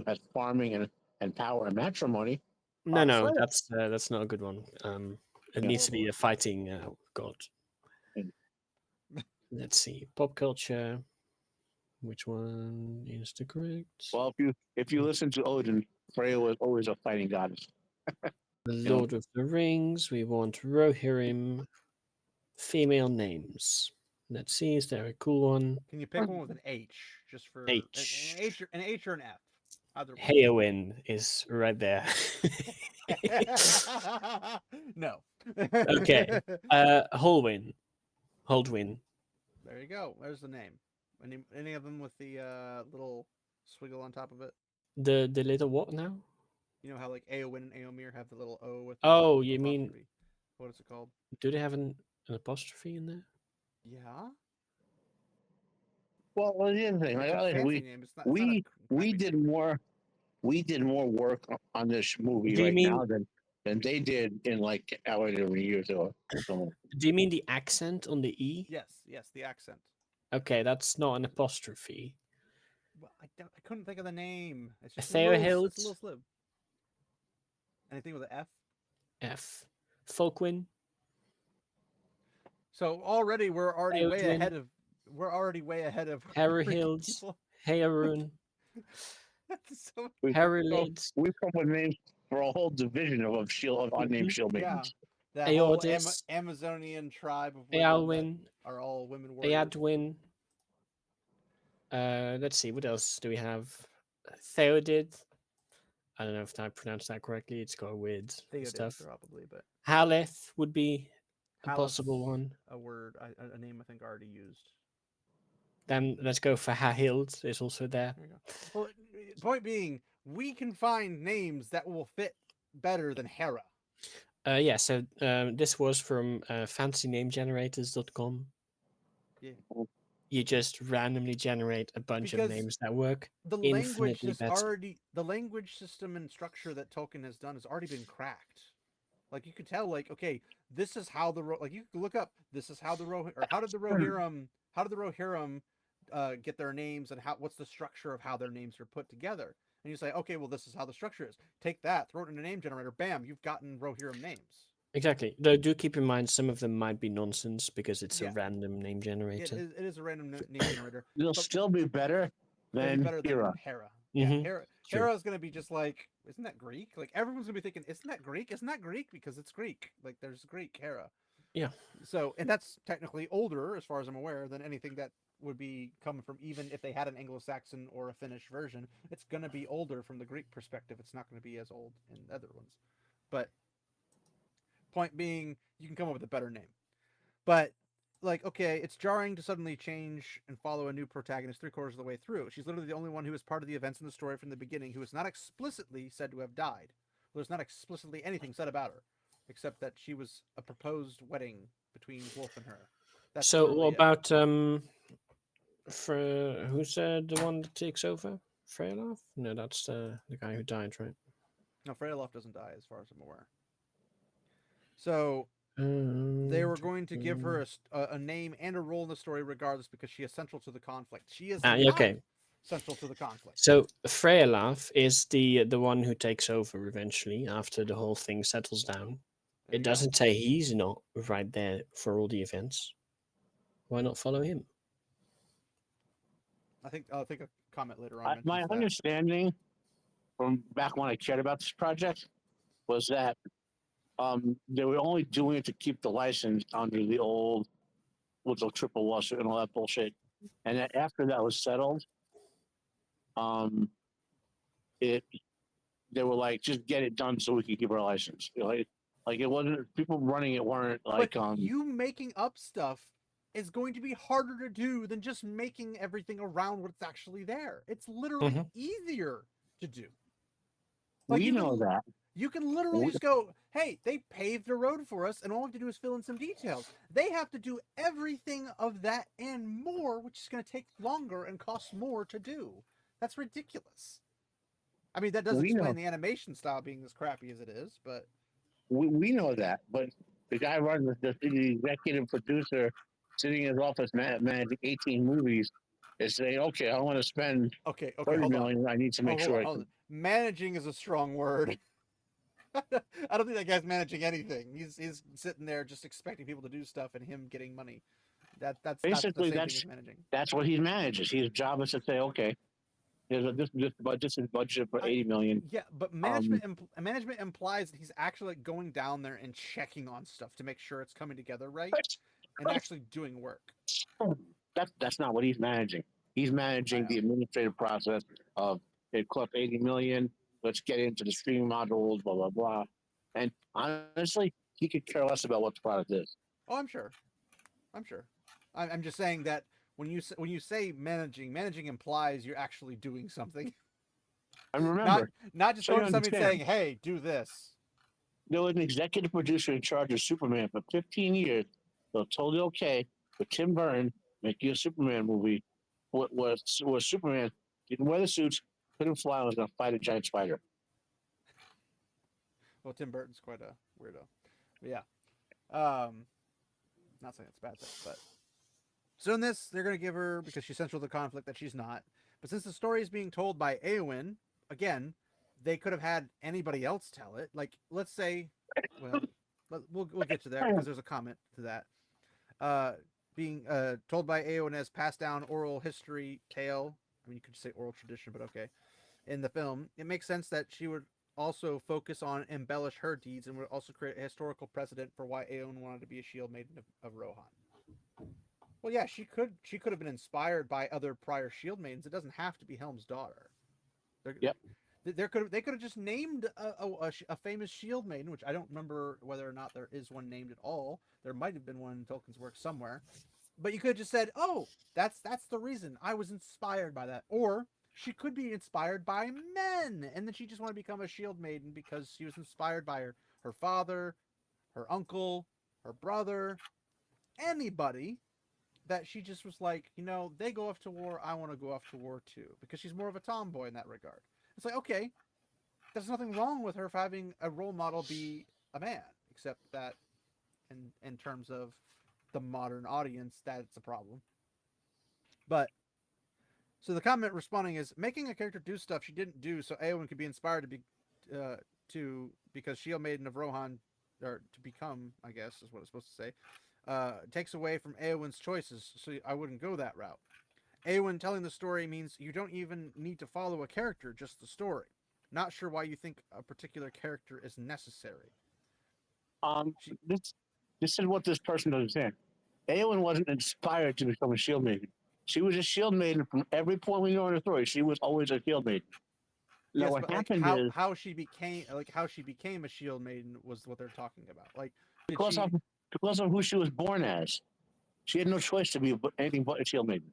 S3: has farming and power and matrimony.
S2: No,
S3: Freya.
S2: that's not a good one. It
S3: Yeah.
S2: needs to be a fighting god.
S3: And-
S2: Let's see, pop culture. Which one is the correct?
S3: Well, if you listen to Odin, Freya was always a fighting goddess.
S2: The
S3: You know,
S2: Lord of the Rings. We want Rohirrim. Female names. Let's see, is there a cool one?
S1: can you pick one with an H just for
S2: H.
S1: an H or an F? Either one.
S2: Heowen is right there.
S1: No.
S2: Okay. Holwyn. Holdwyn.
S1: There you go. There's the name. Any of them with the little swiggle on top of it?
S2: The little what now?
S1: You know how like Eowyn and Eomir have the little O with the
S2: Oh, you mean,
S1: apostrophe. What is it called?
S2: do they have an apostrophe in there?
S1: Yeah.
S3: well, the other thing,
S1: It's a
S3: like,
S1: fancy name. It's not. It's not a
S3: we we
S1: crappy
S3: did
S1: name.
S3: more work on this movie
S2: Do you
S3: right
S2: mean
S3: now than they did in like however years ago. So,
S2: do you mean the accent on the E?
S1: Yes. Yes. The accent.
S2: Okay, that's not an apostrophe.
S1: Well, I couldn't think of the name. It's just a little.
S2: Theohild.
S1: It's a little slip. Anything with an F.
S2: F. Folkwyn.
S1: So already we're already way
S2: Eowyn.
S1: ahead of. We're already way ahead of freaking
S2: Harrowhild.
S1: people.
S2: Heorun.
S1: So
S3: we
S2: Harrowlid.
S3: we come up with names for a whole division of unnamed shield
S1: yeah,
S3: maidens.
S1: that whole
S2: Eordis.
S1: Amazonian tribe of women that
S2: Eowyn.
S1: are all women warriors.
S2: Eadwyn. Let's see, what else do we have? Theodid. I don't know if I pronounced that correctly. It's got weird
S1: Theodid,
S2: stuff.
S1: probably, but
S2: Haleth would be a
S1: Haleth's
S2: possible one.
S1: a word, a name I think already used.
S2: Then let's go for Hahild. Is also there.
S1: There you go. Well, point being, we can find names that will fit better than Hera.
S2: Yeah, so this was from fancynamegenerators.com.
S1: Yeah.
S2: You just randomly generate a bunch of
S1: Because
S2: names that work
S1: the
S2: infinitely better.
S1: the language system and structure that Tolkien has done has already been cracked. Like you could tell, like, okay, this is how like you could look up, this is how or how did the Rohirrim get their names, and what's the structure of how their names are put together? And you say, okay, well, this is how the structure is. Take that, throw it in a name generator, bam, you've gotten Rohirrim names.
S2: Exactly. Though do keep in mind some of them might be nonsense because it's a
S1: Yeah.
S2: random name generator.
S1: It is a random name generator.
S3: They'll
S1: But
S3: still be better
S1: it'll be
S3: than
S1: better
S3: Hera.
S1: than Hera. Yeah,
S2: Mhm.
S1: Hera.
S2: True.
S1: Hera's gonna be just like, isn't that Greek? Like everyone's gonna be thinking, isn't that Greek? Isn't that Greek? Because it's Greek. Like there's Greek Hera.
S2: Yeah.
S1: So, and that's technically older, as far as I'm aware, than anything that would be coming from, even if they had an Anglo-Saxon or a Finnish version. It's gonna be older from the Greek perspective. It's not gonna be as old in the other ones. But point being, you can come up with a better name. But like, okay, it's jarring to suddenly change and follow a new protagonist 3/4 of the way through. She's literally the only one who is part of the events in the story from the beginning, who is not explicitly said to have died. There's not explicitly anything said about her, except that she was a proposed wedding between Wolf and her. That's
S2: So
S1: literally
S2: what
S1: it.
S2: about who's the one that takes over? Freylov? No, that's the guy who died, right?
S1: No, Freyaloft doesn't die, as far as I'm aware. So they were going to give her a name and a role in the story regardless because she is central to the conflict. She is not
S2: Okay.
S1: central to the conflict.
S2: So Freylov is the one who takes over eventually after the whole thing settles down.
S1: There
S2: It
S1: you go.
S2: doesn't say he's not right there for all the events. Why not follow him?
S1: I'll think a comment later on
S3: My
S1: mentions that.
S3: understanding from back when I cared about this project was that they were only doing it to keep the license under the old with the triple lawsuit and all that bullshit. And then after that was settled, um, it they were like, just get it done so we can keep our license. You know, like it wasn't people running it weren't like
S1: But you making up stuff is going to be harder to do than just making everything around what's actually there. It's literally easier to do. Like
S3: we know that.
S1: You can literally just go, hey, they paved a road for us, and all we have to do is fill in some details. They have to do everything of that and more, which is going to take longer and cost more to do. That's ridiculous. I mean, that does
S3: We
S1: explain
S3: know.
S1: the animation style being as crappy as it is, but
S3: We know that, but the guy running the executive producer sitting in his office managing 18 movies is saying, okay, I want to spend
S1: okay,
S3: 30
S1: hold on.
S3: million. I need to make sure I
S1: Hold
S3: can.
S1: on. Managing is a strong word. I don't think that guy's managing anything. He's sitting there just expecting people to do stuff and him getting money. That's not the
S3: Basically,
S1: same thing as managing.
S3: that's what he manages. His job is to say, okay, this is budget for 80 million.
S1: Yeah, but management implies that he's actually like going down there and checking on stuff to make sure it's coming together right and actually doing work.
S3: That's not what he's managing. He's managing the administrative process of it cost 80 million. Let's get into the streaming modules, blah blah blah. And honestly, he could care less about what the product is.
S1: Oh, I'm sure. I'm just saying that when you say managing implies you're actually doing something.
S3: And remember,
S1: not just
S3: so you
S1: going to somebody and
S3: understand,
S1: saying, "Hey, do this."
S3: there was an executive producer in charge of Superman for 15 years. So totally okay with Tim Burton making a Superman movie where Superman didn't wear the suits, couldn't fly, and was going to fight a giant spider.
S1: Well, Tim Burton's quite a weirdo. But yeah. Not saying it's a bad thing, but so in this, they're going to give her, because she's central to the conflict, that she's not. But since the story is being told by Eowyn, again, they could have had anybody else tell it. Like, let's say, well, we'll get to that because there's a comment to that. Being told by Eowyn as passed down oral history tale. I mean, you could say oral tradition, but okay. In the film, it makes sense that she would also focus on embellish her deeds and would also create a historical precedent for why Eowyn wanted to be a shield maiden of Rohan. Well, yeah, she could have been inspired by other prior shield maidens. It doesn't have to be Helm's daughter.
S3: Yep.
S1: They could have just named a famous shield maiden, which I don't remember whether or not there is one named at all. There might have been one in Tolkien's work somewhere, but you could have just said, "Oh, that's the reason I was inspired by that," or she could be inspired by men, and then she just wanted to become a shield maiden because she was inspired by her father, her uncle, her brother, anybody. That she just was like, they go off to war, I want to go off to war too, because she's more of a tomboy in that regard. It's like, okay, there's nothing wrong with her for having a role model be a man, except that in terms of the modern audience, that's a problem. But so the comment responding is making a character do stuff she didn't do, so Eowyn could be inspired to be because Shield Maiden of Rohan, or to become, I guess is what it's supposed to say. Takes away from Eowyn's choices, so I wouldn't go that route. Eowyn telling the story means you don't even need to follow a character, just the story. Not sure why you think a particular character is necessary.
S3: This is what this person doesn't understand. Eowyn wasn't inspired to become a shield maiden. She was a shield maiden from every point we know in the story. She was always a shield maiden. Now,
S1: Yes,
S3: what
S1: but
S3: happened
S1: like
S3: is
S1: how she became a shield maiden was what they're talking about. Like
S3: because of who she was born as. She had no choice to be anything but a shield maiden.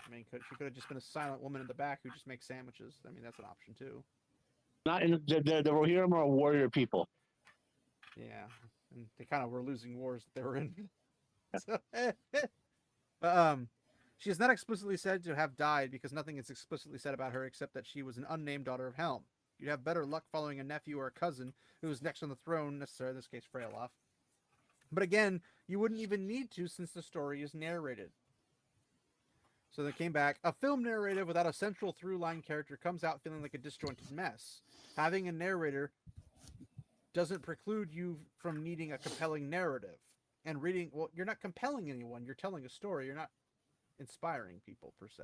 S1: I mean, she could have just been a silent woman in the back who just makes sandwiches. I mean, that's an option too.
S3: Not in the Rohirrim are warrior people.
S1: Yeah, and they kind of were losing wars that they were in. So, but, she is not explicitly said to have died because nothing is explicitly said about her except that she was an unnamed daughter of Helm. You'd have better luck following a nephew or a cousin who is next on the throne, necessarily in this case Freyalof. But again, you wouldn't even need to since the story is narrated. So they came back. A film narrative without a central through line character comes out feeling like a disjointed mess. Having a narrator doesn't preclude you from needing a compelling narrative. And reading, well, you're not compelling anyone. You're telling a story. You're not inspiring people, per se.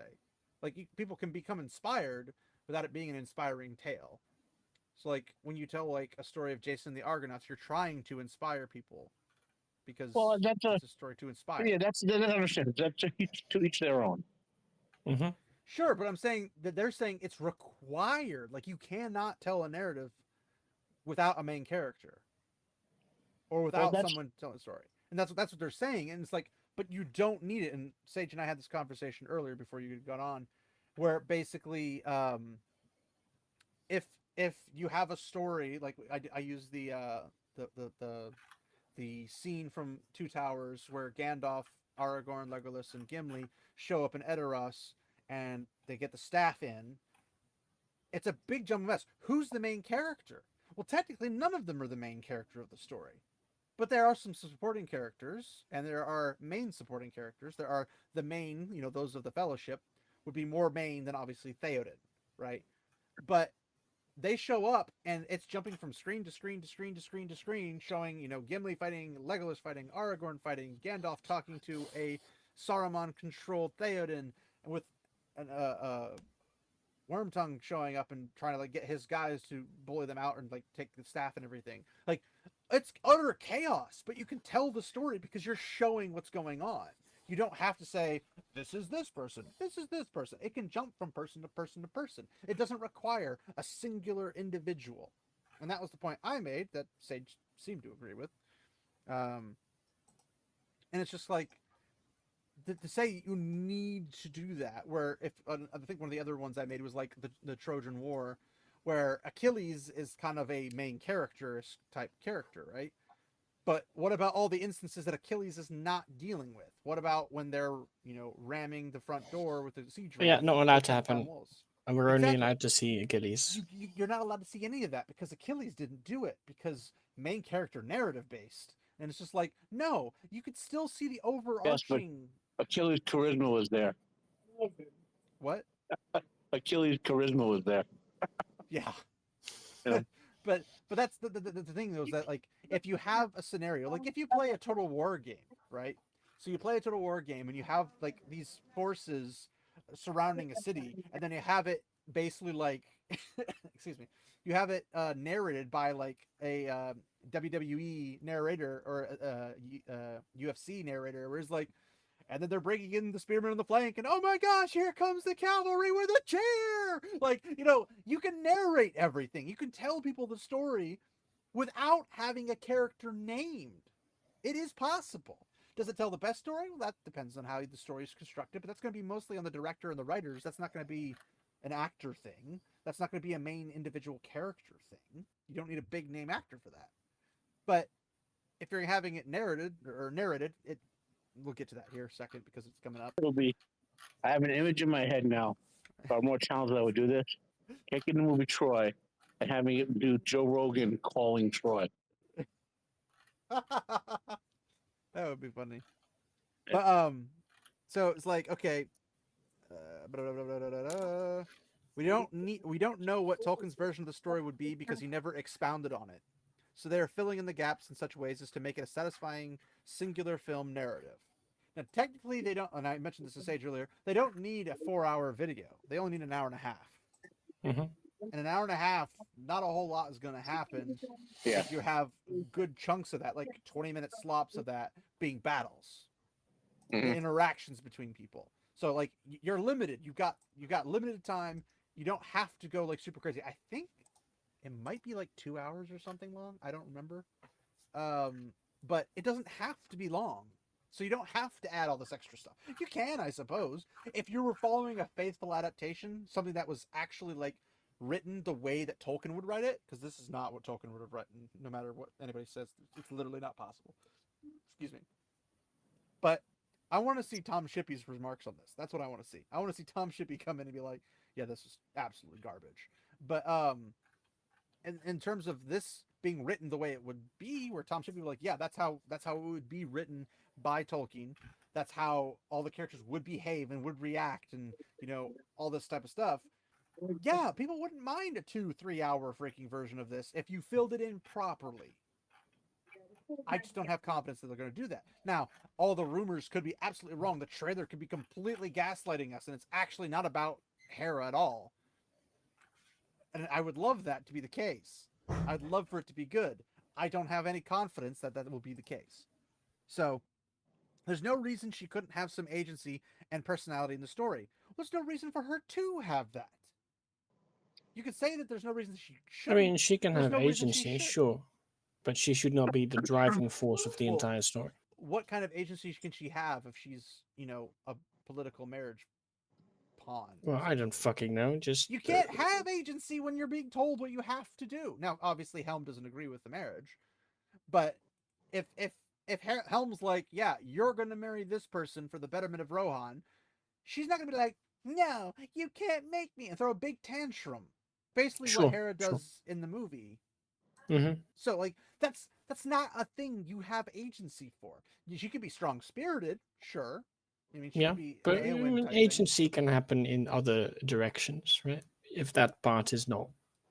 S1: Like, people can become inspired without it being an inspiring tale. So, like, when you tell, like, a story of Jason and the Argonauts, you're trying to inspire people because
S3: Well, that's
S1: it's a story to inspire.
S3: yeah. That's understandable. That's to each their own.
S2: Mm-hmm.
S1: Sure, but I'm saying that they're saying it's required. Like, you cannot tell a narrative without a main character or without someone telling a story. And that's what they're saying. And it's like, but you don't need it. And Sage and I had this conversation earlier before you got on, where basically, if you have a story, like I use the scene from Two Towers where Gandalf, Aragorn, Legolas, and Gimli show up in Edoras and they get the staff in. It's a big jump mess. Who's the main character? Well, technically, none of them are the main character of the story. But there are some supporting characters, and there are main supporting characters. There are the main, those of the Fellowship would be more main than obviously Theoden, right? But they show up, and it's jumping from screen to screen to screen to screen to screen, showing, Gimli fighting, Legolas fighting, Aragorn fighting, Gandalf talking to a Saruman-controlled Theoden, with an Wormtongue showing up and trying to like get his guys to bully them out and like take the staff and everything. Like, it's utter chaos, but you can tell the story because you're showing what's going on. You don't have to say, this is this person, this is this person. It can jump from person to person to person. It doesn't require a singular individual. And that was the point I made that Sage seemed to agree with. And it's just like, to say you need to do that, where if I think one of the other ones I made was like the Trojan War, where Achilles is kind of a main character type character, right? But what about all the instances that Achilles is not dealing with? What about when they're ramming the front door with the siege?
S2: Yeah, not allowed to
S1: town
S2: happen.
S1: walls?
S2: And we're only
S1: Exactly.
S2: allowed to see Achilles.
S1: You're not allowed to see any of that because Achilles didn't do it because main character narrative based. And it's just like, no, you could still see the overarching.
S3: Achilles' charisma was there.
S1: What?
S3: Achilles' charisma was there.
S1: Yeah.
S3: Yeah.
S1: but that's the thing though, is that like if you have a scenario, like if you play a Total War game, right? So you play a Total War game and you have like these forces surrounding a city, and then you have it basically like excuse me, you have it narrated by like a WWE narrator or UFC narrator, where it's like, and then they're bringing in the spearmen on the flank, and oh my gosh, here comes the cavalry with a chair! Like, you can narrate everything. You can tell people the story without having a character named. It is possible. Does it tell the best story? Well, that depends on how the story is constructed, but that's going to be mostly on the director and the writers. That's not going to be an actor thing. That's not going to be a main individual character thing. You don't need a big name actor for that. But if you're having it narrated, we'll get to that here a second because it's coming up.
S3: It'll be. I have an image in my head now. If I were more talented, I would do this. Taking the movie Troy and having it do Joe Rogan calling Troy.
S1: That would be funny. But so it's like, okay, we don't know what Tolkien's version of the story would be because he never expounded on it. So they are filling in the gaps in such ways as to make it a satisfying singular film narrative. Now, technically, they don't, and I mentioned this to Sage earlier, they don't need a 4-hour video. They only need an hour and a half.
S2: Mm-hmm.
S1: In an hour and a half, not a whole lot is going to happen if you have good chunks of that, like 20-minute slops of that being battles, the interactions between people. So, like, you're limited. You've got limited time. You don't have to go like super crazy. I think it might be like 2 hours or something long. I don't remember. But it doesn't have to be long. So you don't have to add all this extra stuff. You can, I suppose, if you were following a faithful adaptation, something that was actually like written the way that Tolkien would write it, because this is not what Tolkien would have written, no matter what anybody says. It's literally not possible. Excuse me. But I want to see Tom Shippey's remarks on this. That's what I want to see. I want to see Tom Shippey come in and be like, yeah, this is absolutely garbage. But in terms of this being written the way it would be, where Tom Shippey would be like, yeah, that's how it would be written by Tolkien. That's how all the characters would behave and would react, and all this type of stuff. Yeah, people wouldn't mind a 2-3 hour freaking version of this if you filled it in properly. I just don't have confidence that they're going to do that. Now, all the rumors could be absolutely wrong. The trailer could be completely gaslighting us, and it's actually not about Hera at all. And I would love that to be the case. I'd love for it to be good. I don't have any confidence that that will be the case. So, there's no reason she couldn't have some agency and personality in the story. There's no reason for her to have that. You could say that there's no reason she
S2: I
S1: should.
S2: mean, she can
S1: There's
S2: have
S1: no reason she
S2: agency,
S1: should.
S2: sure, but she should not be the driving force of the
S1: Well,
S2: entire story.
S1: What kind of agency can she have if she's, a political marriage pawn?
S2: Well, I don't fucking know. Just
S1: You can't have agency when you're being told what you have to do. Now, obviously, Helm doesn't agree with the marriage, but if Helm's like, yeah, you're going to marry this person for the betterment of Rohan, she's not going to be like, no, you can't make me, and throw a big tantrum. Basically, what
S2: sure,
S1: Hera
S2: sure.
S1: does in the movie.
S2: Mm-hmm.
S1: So, like, that's not a thing you have agency for. She could be strong spirited, sure. I mean, she
S2: Yeah,
S1: could be
S2: but
S1: an
S2: I
S1: Eowyn
S2: mean,
S1: type thing.
S2: agency can happen in other directions, right? If that part is not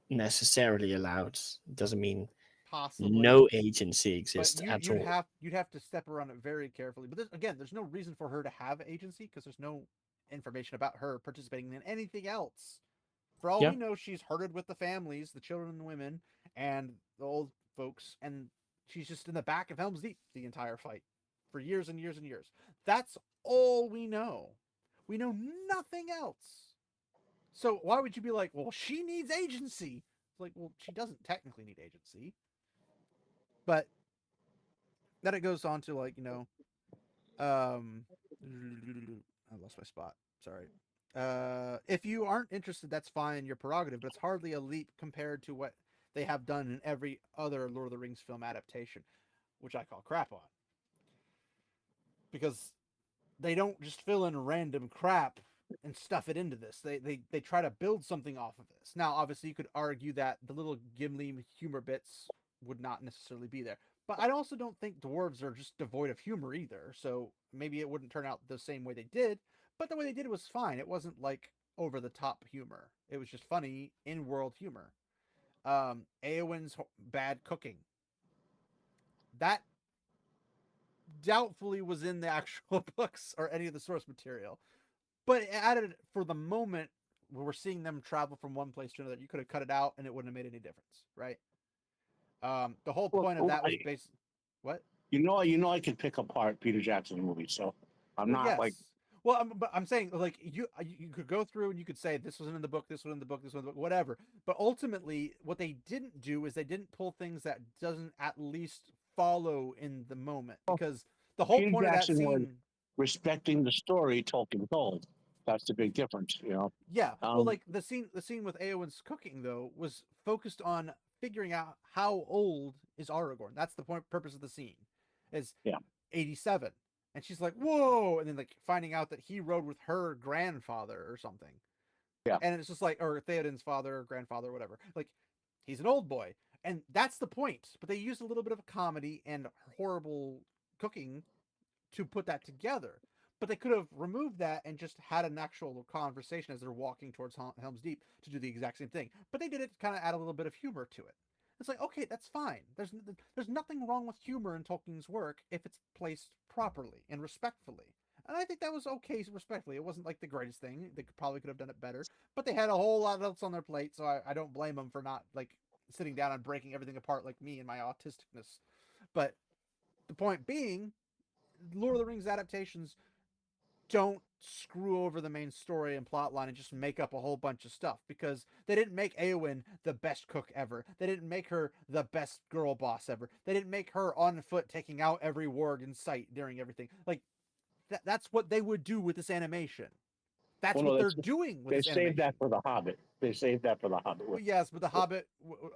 S2: necessarily allowed, it doesn't mean
S1: Possibly.
S2: no agency
S1: But
S2: exists at
S1: you'd
S2: all.
S1: have to step around it very carefully. But there's no reason for her to have agency because there's no information about her participating in anything else. For all
S2: Yeah.
S1: we know, she's herded with the families, the children and the women, and the old folks, and she's just in the back of Helm's Deep the entire fight for years and years and years. That's all we know. We know nothing else. So why would you be like, well, she needs agency? It's like, well, she doesn't technically need agency. But then it goes on to like, I lost my spot. Sorry. If you aren't interested, that's fine. Your prerogative, but it's hardly a leap compared to what they have done in every other Lord of the Rings film adaptation, which I call crap on. Because they don't just fill in random crap and stuff it into this. They try to build something off of this. Now, obviously, you could argue that the little Gimli humor bits would not necessarily be there. But I also don't think dwarves are just devoid of humor either. So maybe it wouldn't turn out the same way they did. But the way they did it was fine. It wasn't like over the top humor. It was just funny in world humor. Eowyn's bad cooking. That doubtfully was in the actual books or any of the source material. But it added, for the moment, where we're seeing them travel from one place to another, you could have cut it out and it wouldn't have made any difference, right? The whole point of that was based. What?
S3: I can pick apart Peter Jackson's movies, so I'm
S1: Well,
S3: not
S1: yes.
S3: like.
S1: Well, but I'm saying, like, you could go through and you could say this wasn't in the book, this was in the book, this was in the book, whatever. But ultimately, what they didn't do is they didn't pull things that doesn't at least follow in the moment, because the whole
S3: Peter
S1: point
S3: Jackson
S1: of that
S3: was
S1: scene.
S3: respecting the story Tolkien told. That's the big difference,
S1: Yeah, well, like the scene with Eowyn's cooking though was focused on figuring out how old is Aragorn. That's the purpose of the scene. Is
S3: Yeah.
S1: 87, and she's like, whoa, and then like finding out that he rode with her grandfather or something.
S3: Yeah.
S1: And it's just like, or Theoden's father or grandfather or whatever. Like, he's an old boy, and that's the point. But they used a little bit of a comedy and horrible cooking to put that together. But they could have removed that and just had an actual conversation as they're walking towards Helm's Deep to do the exact same thing. But they did it to kind of add a little bit of humor to it. It's like, okay, that's fine. There's nothing wrong with humor in Tolkien's work if it's placed properly and respectfully. And I think that was okay respectfully. It wasn't like the greatest thing. They probably could have done it better. But they had a whole lot else on their plate, so I don't blame them for not like sitting down and breaking everything apart like me and my autisticness. But the point being, Lord of the Rings adaptations don't screw over the main story and plot line and just make up a whole bunch of stuff, because they didn't make Eowyn the best cook ever. They didn't make her the best girl boss ever. They didn't make her on foot taking out every warg in sight during everything. Like, that's what they would do with this animation. That's
S3: Well,
S1: what
S3: no,
S1: they're doing with
S3: they
S1: this
S3: saved
S1: animation.
S3: that for the Hobbit. They saved that for the Hobbit.
S1: Well, yes, but the Hobbit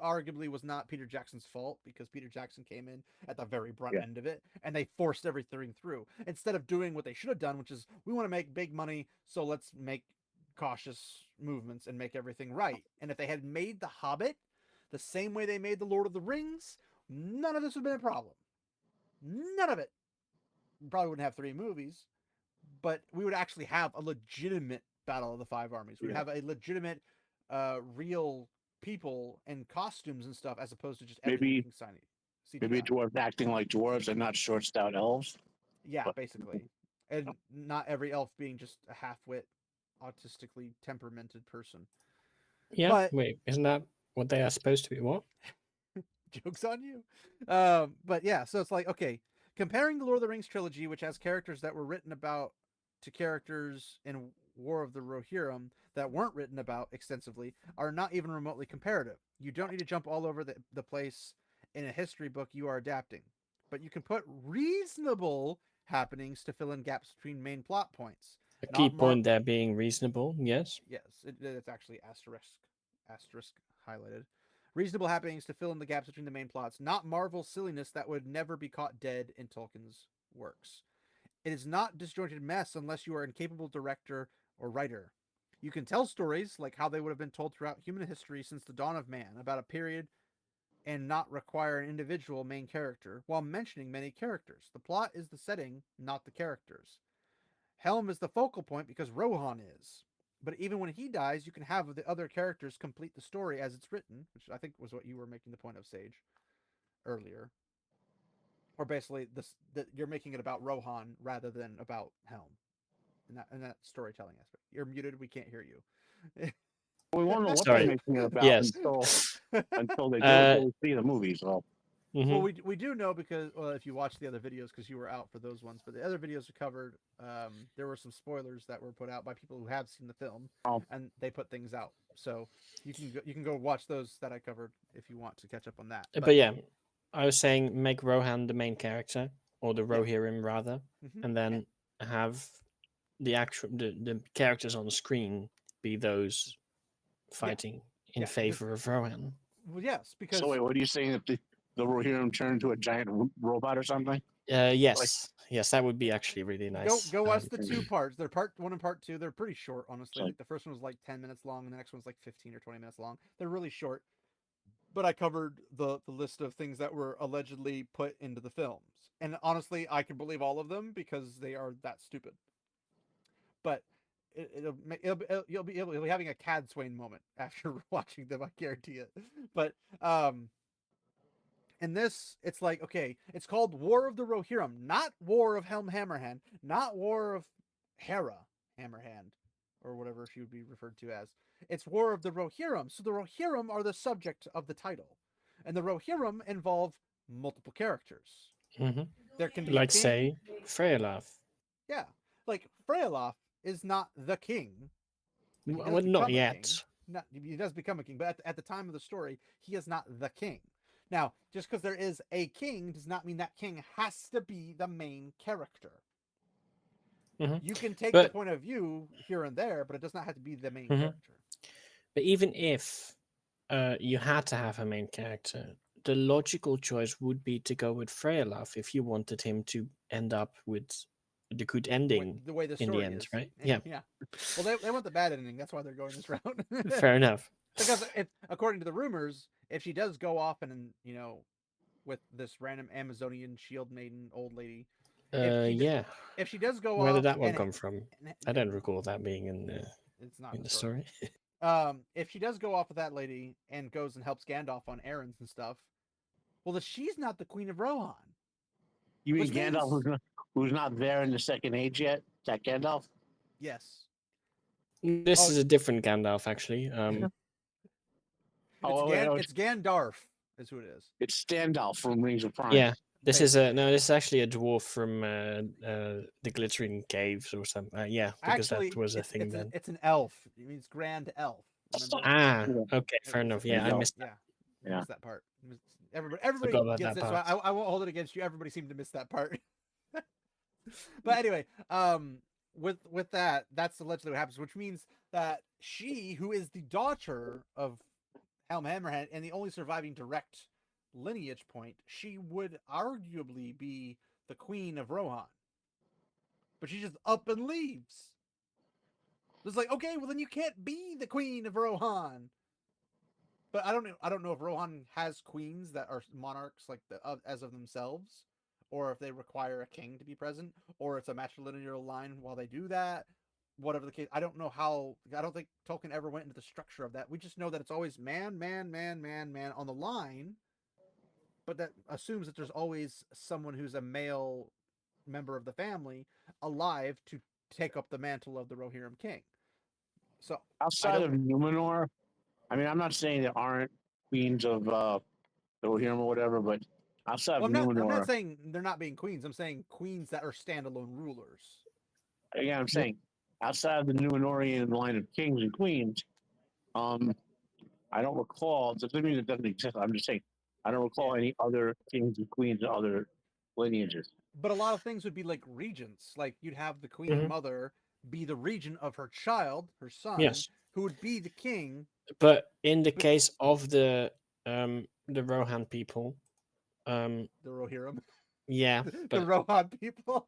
S1: arguably was not Peter Jackson's fault because Peter Jackson came in at the very brunt
S3: Yeah.
S1: end of it, and they forced everything through instead of doing what they should have done, which is we want to make big money, so let's make cautious movements and make everything right. And if they had made the Hobbit the same way they made the Lord of the Rings, none of this would have been a problem. None of it. We probably wouldn't have 3 movies, but we would actually have a legitimate Battle of the Five Armies. We'd have a legitimate, real people and costumes and stuff, as opposed to just everything
S3: Maybe
S1: being shiny.
S3: maybe
S1: CGI.
S3: dwarves acting like dwarves and not short, stout elves.
S1: Yeah,
S3: But-
S1: basically, and not every elf being just a half-wit, autistically temperamented person.
S2: Yeah.
S1: But
S2: Wait, isn't that what they are supposed to be? What?
S1: joke's on you. But yeah, so it's like, okay, comparing the Lord of the Rings trilogy, which has characters that were written about, to characters in War of the Rohirrim that weren't written about extensively, are not even remotely comparative. You don't need to jump all over the place in a history book you are adapting, but you can put reasonable happenings to fill in gaps between main plot points.
S2: A
S1: Not
S2: key
S1: mar-
S2: point there being reasonable. Yes.
S1: Yes, it's actually asterisk highlighted. Reasonable happenings to fill in the gaps between the main plots, not Marvel silliness that would never be caught dead in Tolkien's works. It is not disjointed mess unless you are an incapable director or writer. You can tell stories like how they would have been told throughout human history since the dawn of man about a period and not require an individual main character while mentioning many characters. The plot is the setting, not the characters. Helm is the focal point because Rohan is. But even when he dies, you can have the other characters complete the story as it's written, which I think was what you were making the point of, Sage, earlier. Or basically, that you're making it about Rohan rather than about Helm, in that storytelling aspect. You're muted. We can't hear you.
S3: We won't know what
S2: Sorry.
S3: they're making it about
S2: Yes.
S3: until they do
S2: Uh,
S3: until we see the movie. So
S2: Mhm.
S1: Well, we do know because, well, if you watch the other videos, because you were out for those ones, but the other videos we covered, there were some spoilers that were put out by people who have seen the film,
S3: Oh.
S1: and they put things out. So you can go watch those that I covered if you want to catch up on that.
S2: But yeah, I was saying make Rohan the main character, or the
S1: Yeah.
S2: Rohirrim rather,
S1: Mhm.
S2: and then have the characters on the screen be those fighting in
S1: Yeah,
S2: favor of Rohan.
S1: well, yes, because
S3: so wait, what are you saying? If the Rohirrim turn into a giant robot or something?
S2: Yes, yes, that would be actually really nice.
S1: go watch the 2 parts. They're part 1 and part 2. They're pretty short, honestly.
S3: Like-
S1: Like the first one was like 10 minutes long, and the next one's like 15 or 20 minutes long. They're really short. But I covered the list of things that were allegedly put into the films. And honestly, I can believe all of them because they are that stupid. But you'll be having a Cad Swain moment after watching them, I guarantee it. But in this, it's like, okay, it's called War of the Rohirrim, not War of Helm Hammerhand, not War of Hera Hammerhand, or whatever she would be referred to as. It's War of the Rohirrim. So the Rohirrim are the subject of the title. And the Rohirrim involve multiple characters.
S2: Mhm.
S1: There can be
S2: Like
S1: king.
S2: say Freyalaf.
S1: Yeah. Like Freyalaf is not the king. But he does
S2: Well, not
S1: become a
S2: yet.
S1: king. He does become a king, but at the time of the story, he is not the king. Now, just because there is a king does not mean that king has to be the main character.
S2: Mhm.
S1: You can take
S2: But-
S1: the point of view here and there, but it does not have to be the main
S2: Mhm.
S1: character.
S2: But even if you had to have a main character, the logical choice would be to go with Freyalaf if you wanted him to end up with the good ending
S1: The way the
S2: in
S1: story
S2: the end,
S1: is.
S2: right? Yeah,
S1: Yeah. Well, they want the bad ending. That's why they're going this route.
S2: fair enough.
S1: Because according to the rumors, if she does go off and, with this random Amazonian shield maiden old lady,
S2: Yeah.
S1: if she does go
S2: Where
S1: off,
S2: did that one
S1: and-
S2: come from?
S1: and-
S2: I don't recall that being in
S1: It's not
S2: the story.
S1: if she does go off with that lady and goes and helps Gandalf on errands and stuff, well, she's not the Queen of Rohan.
S3: You mean
S1: Which
S3: Gandalf
S1: means-
S3: who's not there in the Second Age yet? Is that Gandalf?
S1: Yes.
S2: This
S1: Oh.
S2: is a different Gandalf, actually.
S1: It's Gandalf is who it is.
S3: It's Standalf from Rings of Prime.
S2: Yeah, this is this is actually a dwarf from the Glittering Caves or something. Yeah, because
S1: Actually,
S2: that was a thing then.
S1: it's an elf. It means grand elf. Remember?
S2: Ah,
S3: Yeah.
S2: okay, fair enough.
S3: There
S2: Yeah,
S3: you
S2: I
S3: go.
S2: missed.
S1: Yeah.
S3: Yeah.
S1: Missed that part. Everybody
S2: Forgot about
S1: gets
S2: that
S1: it, so
S2: part.
S1: I won't hold it against you. Everybody seemed to miss that part. But anyway, with that, that's allegedly what happens, which means that she, who is the daughter of Helm Hammerhand and the only surviving direct lineage point, she would arguably be the queen of Rohan. But she just up and leaves. It's like, okay, well then you can't be the queen of Rohan. But I don't know if Rohan has queens that are monarchs like as of themselves, or if they require a king to be present, or it's a matrilineal line while they do that. Whatever the case, I don't know how. I don't think Tolkien ever went into the structure of that. We just know that it's always man, man, man, man, man on the line, but that assumes that there's always someone who's a male member of the family alive to take up the mantle of the Rohirrim king. So
S3: Outside of Numenor, I mean, I'm not saying there aren't queens of the Rohirrim or whatever, but outside of
S1: I'm
S3: Numenor,
S1: not saying they're not being queens. I'm saying queens that are standalone rulers.
S3: again, I'm saying outside of the Numenorian line of kings and queens, I don't recall. That doesn't mean it doesn't exist. I'm just saying I don't recall any other kings and queens and other lineages.
S1: But a lot of things would be like regents. Like you'd have the queen
S2: Mhm.
S1: mother be the regent of her child, her son,
S2: Yes,
S1: who would be the king.
S2: but in the
S1: But
S2: case of the Rohan people,
S1: the Rohirrim,
S2: yeah,
S1: the
S2: but
S1: Rohan people.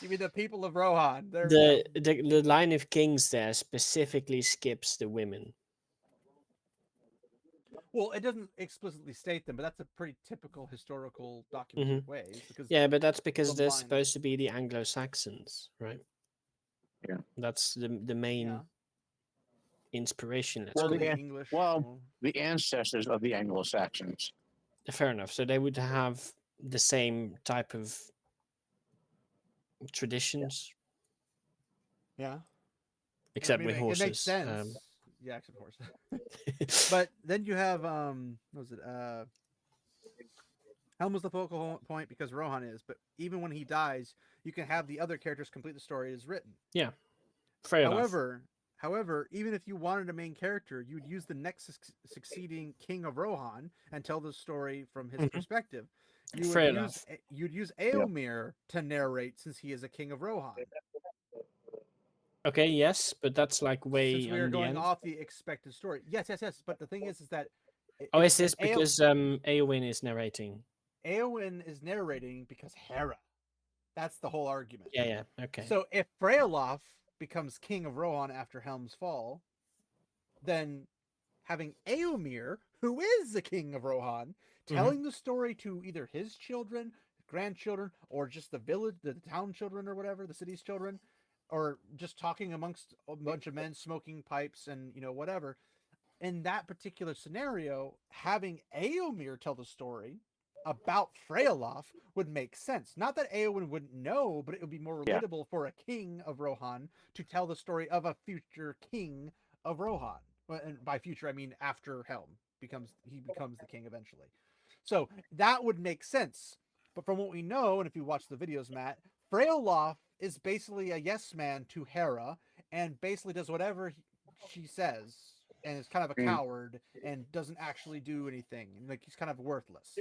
S1: You mean the people of Rohan?
S2: the line of kings there specifically skips the women.
S1: Well, it doesn't explicitly state them, but that's a pretty typical historical documented
S2: Mhm.
S1: way because
S2: Yeah, but that's
S1: the
S2: because they're
S1: line.
S2: supposed to be the Anglo-Saxons, right?
S3: Yeah.
S2: That's the main
S1: Yeah.
S2: inspiration. Let's
S3: Well,
S2: call
S1: The
S2: it.
S1: English.
S3: the ancestors of the Anglo-Saxons.
S2: Fair enough. So they would have the same type of traditions,
S1: Yeah. I
S2: except
S1: mean,
S2: with
S1: it makes
S2: horses.
S1: sense. Yeah, except horse. But then you have what was it? Helm was the focal point because Rohan is, but even when he dies, you can have the other characters complete the story as written.
S2: Yeah, fair enough.
S1: However, even if you wanted a main character, you'd use the next succeeding king of Rohan and tell the story from his
S2: Mhm.
S1: perspective.
S2: Fair enough.
S1: You'd use
S3: Yeah.
S1: Eomer to narrate since he is a king of Rohan.
S2: Okay, yes, but that's like
S1: Since
S2: way
S1: we are
S2: on the
S1: going
S2: end.
S1: off the expected story. Yes. But the thing is that
S2: Oh, is
S1: if
S2: this because Eowyn is narrating?
S1: Eowyn is narrating because Hera. That's the whole argument.
S2: Yeah, yeah, okay.
S1: So if Freyalof becomes king of Rohan after Helm's fall, then having Eomer, who is the king of Rohan, telling the story to either his children, grandchildren, or just the village, the town children, or whatever, the city's children, or just talking amongst a bunch of men smoking pipes and whatever. In that particular scenario, having Eomer tell the story about Freyalof would make sense. Not that Eowyn wouldn't know, but it would be more
S3: Yeah.
S1: relatable for a king of Rohan to tell the story of a future king of Rohan. And by future, I mean after Helm becomes the king eventually. So that would make sense. But from what we know, and if you watch the videos, Matt, Freyalof is basically a yes man to Hera and basically does whatever she says and is kind of a coward and doesn't actually do anything. Like he's kind of worthless.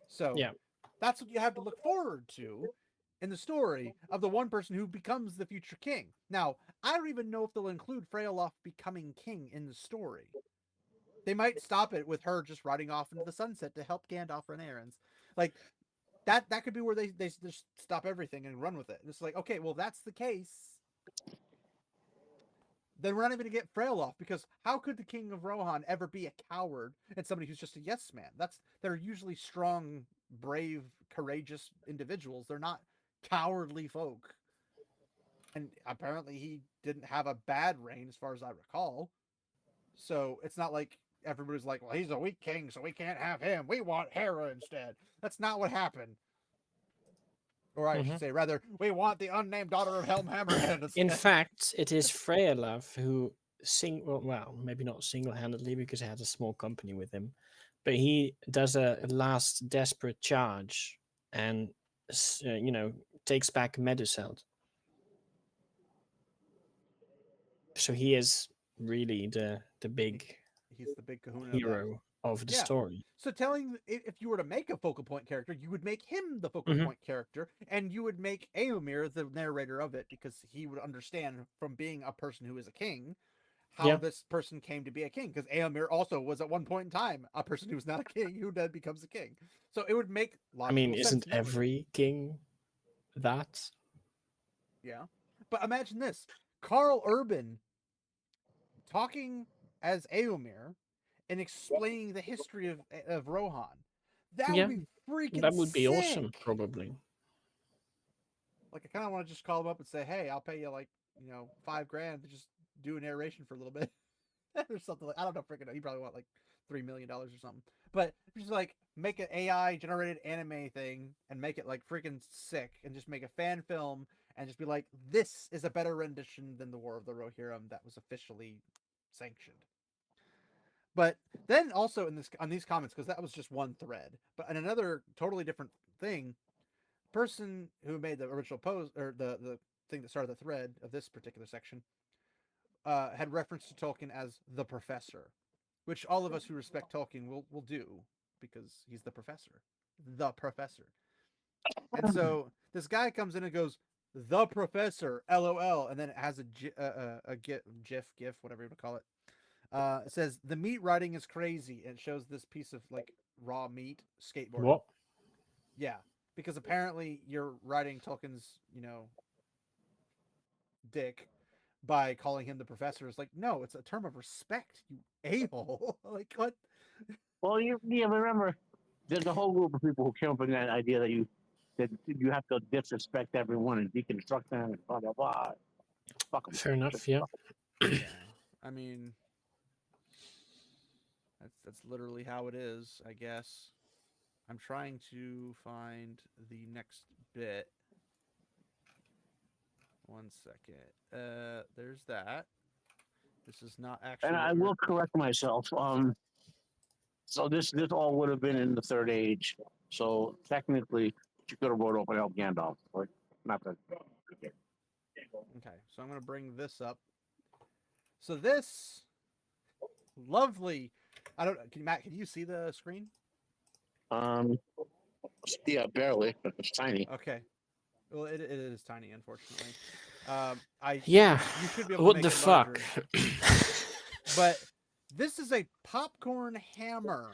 S1: So
S2: Yeah.
S1: that's what you have to look forward to in the story of the one person who becomes the future king. Now, I don't even know if they'll include Freyalof becoming king in the story. They might stop it with her just riding off into the sunset to help Gandalf run errands. Like that could be where they just stop everything and run with it. It's like, okay, well that's the case. Then we're not even going to get Freyalof because how could the king of Rohan ever be a coward and somebody who's just a yes man? They're usually strong, brave, courageous individuals. They're not cowardly folk. And apparently he didn't have a bad reign as far as I recall. So it's not like everybody's like, well, he's a weak king, so we can't have him. We want Hera instead. That's not what happened. Or I should say, rather, we want the unnamed daughter of Helm Hammerhead instead.
S2: In fact, it is Freyalaf who well, maybe not single-handedly because he has a small company with him, but he does a last desperate charge and takes back Meduseld. So he is really the big
S1: He's the big kahuna
S2: hero. of the
S1: Yeah.
S2: story.
S1: So if you were to make a focal point character, you would make him the focal
S2: Mhm.
S1: point character, and you would make Aomir the narrator of it, because he would understand from being a person who is a king how
S2: Yeah.
S1: this person came to be a king. Because Aomir also was at one point in time a person who was not a king who then becomes a king. So it would make
S2: I mean,
S1: logical sense
S2: isn't
S1: in that regard.
S2: every king that?
S1: Yeah. But imagine this: Carl Urban talking as Aomir and explaining the history of Rohan. That would
S2: Yeah,
S1: be freaking
S2: that would be
S1: sick.
S2: awesome, probably.
S1: Like, I kind of want to just call him up and say, "Hey, I'll pay you like $5,000 to just do a narration for a little bit." Or something. Like, I don't know, freaking, he probably want like $3 million or something. But just like make an AI generated anime thing and make it like freaking sick, and just make a fan film and just be like, this is a better rendition than the War of the Rohirrim that was officially sanctioned. But then also on these comments, because that was just one thread, but in another totally different thing, person who made the original post, or the thing that started the thread of this particular section, had reference to Tolkien as the professor, which all of us who respect Tolkien will do, because he's the professor. The professor. And so this guy comes in and goes, the professor, LOL, and then it has a GIF, whatever you want to call it. It says, the meat riding is crazy, and it shows this piece of like raw meat skateboarding.
S2: What?
S1: Yeah, because apparently you're riding Tolkien's, dick by calling him the professor. Is like, no, it's a term of respect, you a-hole. Like, what?
S3: Well, remember, there's a whole group of people who came up with that idea that you have to disrespect everyone and deconstruct them and blah blah blah. Fuck them.
S2: Fair enough, yeah.
S1: Yeah, I mean, that's literally how it is, I guess. I'm trying to find the next bit. One second. There's that. This is not actually.
S3: And I will correct myself. So this all would have been in the Third Age. So technically, you could have wrote up and helped Gandalf, but not that.
S1: Okay, so I'm gonna bring this up. So this lovely. I don't. Matt, can you see the screen?
S3: Um, yeah, barely, but it's tiny.
S1: Okay. Well, it is tiny, unfortunately.
S2: Yeah.
S1: You should be able to
S2: What
S1: make
S2: the
S1: it
S2: fuck?
S1: larger. But this is a popcorn hammer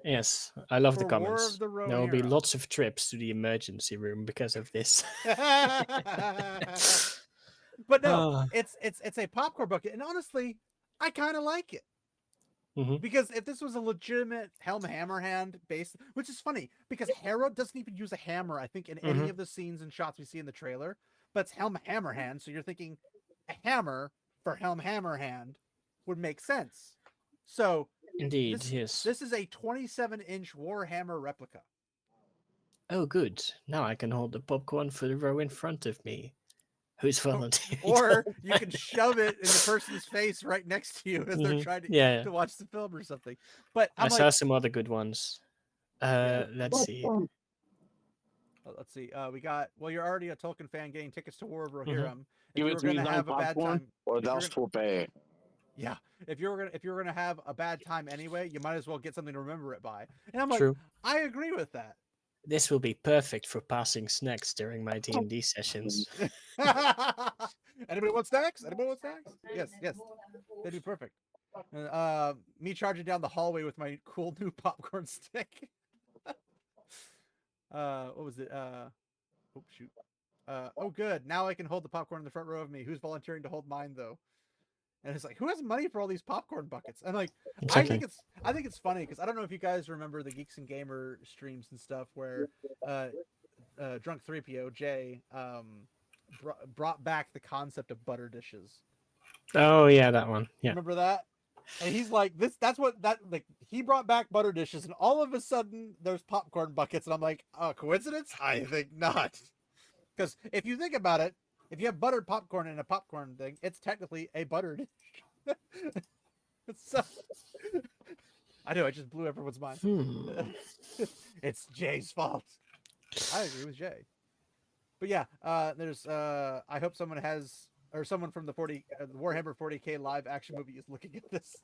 S2: Yes, I love the
S1: for War
S2: comments.
S1: of the
S2: There will be
S1: Rohirrim.
S2: lots of trips to the emergency room because of this.
S1: But no,
S2: Ah.
S1: it's a popcorn bucket, and honestly, I kind of like it.
S2: Mhm.
S1: Because if this was a legitimate Helm Hammerhand base, which is funny because Harrow doesn't even use a hammer, I think, in any of the scenes and shots we see in the trailer, but it's Helm Hammerhand, so you're thinking a hammer for Helm Hammerhand would make sense. So
S2: Indeed, yes.
S1: this is a 27-inch Warhammer replica.
S2: Oh, good. Now I can hold the popcorn for the row in front of me. Who's volunteering?
S1: Or you can shove it in the person's face right next to you as they're trying
S2: Yeah.
S1: to watch the film or something. But
S2: I
S1: I'm
S2: saw
S1: like,
S2: some other good ones.
S1: Yeah.
S2: Let's see.
S1: Let's see. We got. Well, you're already a Tolkien fan getting tickets to War of Rohirrim. If
S3: Give
S1: you
S3: it
S1: were
S3: to me
S1: going to
S3: on
S1: have a bad
S3: popcorn,
S1: time,
S3: or
S1: if you're
S3: thou
S1: gonna-
S3: pay.
S1: yeah, if you were going to have a bad time anyway, you might as well get something to remember it by. And I'm like,
S2: True.
S1: I agree with that.
S2: This will be perfect for passing snacks during my D&D sessions.
S1: Anybody want snacks? Anybody want snacks? Yes, that'd be perfect. Me charging down the hallway with my cool new popcorn stick. What was it? Oh shoot. Oh good. Now I can hold the popcorn in the front row of me. Who's volunteering to hold mine though? And it's like, who has money for all these popcorn buckets? I'm like,
S2: Exactly.
S1: I think it's funny because I don't know if you guys remember the Geeks and Gamer streams and stuff where Drunk 3PO Jay brought back the concept of butter dishes.
S2: Oh yeah, that one. Yeah.
S1: Remember that? And he's like, he brought back butter dishes, and all of a sudden there's popcorn buckets, and I'm like, coincidence? I think not. Because if you think about it, if you have buttered popcorn in a popcorn thing, it's technically a butter dish. So, I know I just blew everyone's mind. It's Jay's fault. I agree with Jay. But yeah, there's I hope someone has, or someone from the Warhammer 40K live action movie is looking at this.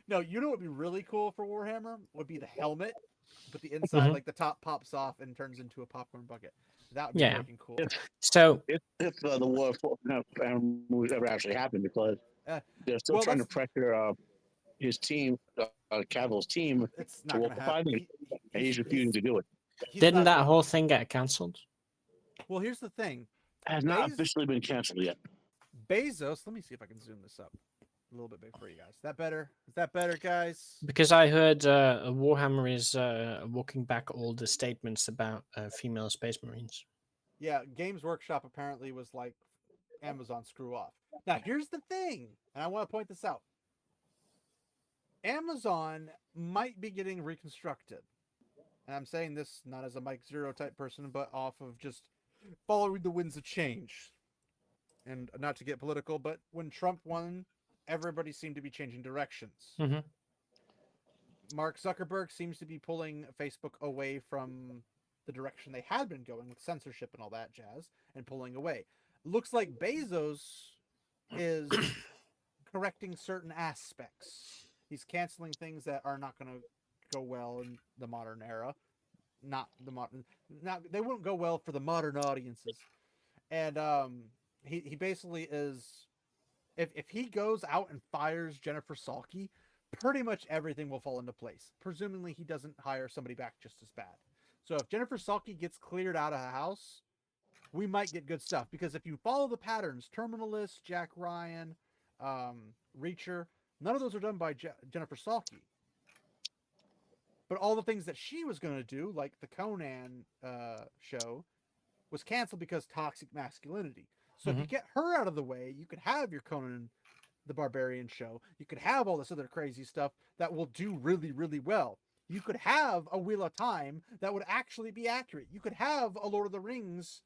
S1: No, you know what would be really cool for Warhammer would be the helmet, but the inside,
S2: Mhm.
S1: like the top pops off and turns into a popcorn bucket. That would be
S2: Yeah.
S1: freaking cool.
S2: So
S3: If the war for movies ever actually happened, because
S1: Uh,
S3: they're still
S1: well,
S3: trying
S1: that's
S3: to pressure his team, Cavill's team,
S1: it's
S3: to
S1: not
S3: work
S1: gonna
S3: with
S1: happen.
S3: finally, and he's refusing to do it.
S1: He's
S2: didn't
S1: not
S2: that
S1: gonna.
S2: whole thing get cancelled?
S1: Well, here's the thing.
S3: Has not officially been canceled yet.
S1: Bezos. Let me see if I can zoom this up a little bit big for you guys. Is that better? Is that better, guys?
S2: Because I heard Warhammer is walking back all the statements about female space marines.
S1: Yeah, Games Workshop apparently was like, Amazon, screw off. Now, here's the thing, and I want to point this out. Amazon might be getting reconstructed. And I'm saying this not as a Mike Zero type person, but off of just following the winds of change. And not to get political, but when Trump won, everybody seemed to be changing directions.
S2: Mhm.
S1: Mark Zuckerberg seems to be pulling Facebook away from the direction they had been going with censorship and all that jazz and pulling away. Looks like Bezos is correcting certain aspects. He's canceling things that are not going to go well in the modern era. Not the modern, not they won't go well for the modern audiences. And he basically is, if he goes out and fires Jennifer Salke, pretty much everything will fall into place. Presumably, he doesn't hire somebody back just as bad. So if Jennifer Salke gets cleared out of the house, we might get good stuff. Because if you follow the patterns, Terminalist, Jack Ryan, Reacher, none of those are done by Jennifer Salke. But all the things that she was going to do, like the Conan show, was canceled because toxic masculinity. So if you get her out of the way, you could have your Conan the Barbarian show. You could have all this other crazy stuff that will do really, really well. You could have a Wheel of Time that would actually be accurate. You could have a Lord of the Rings,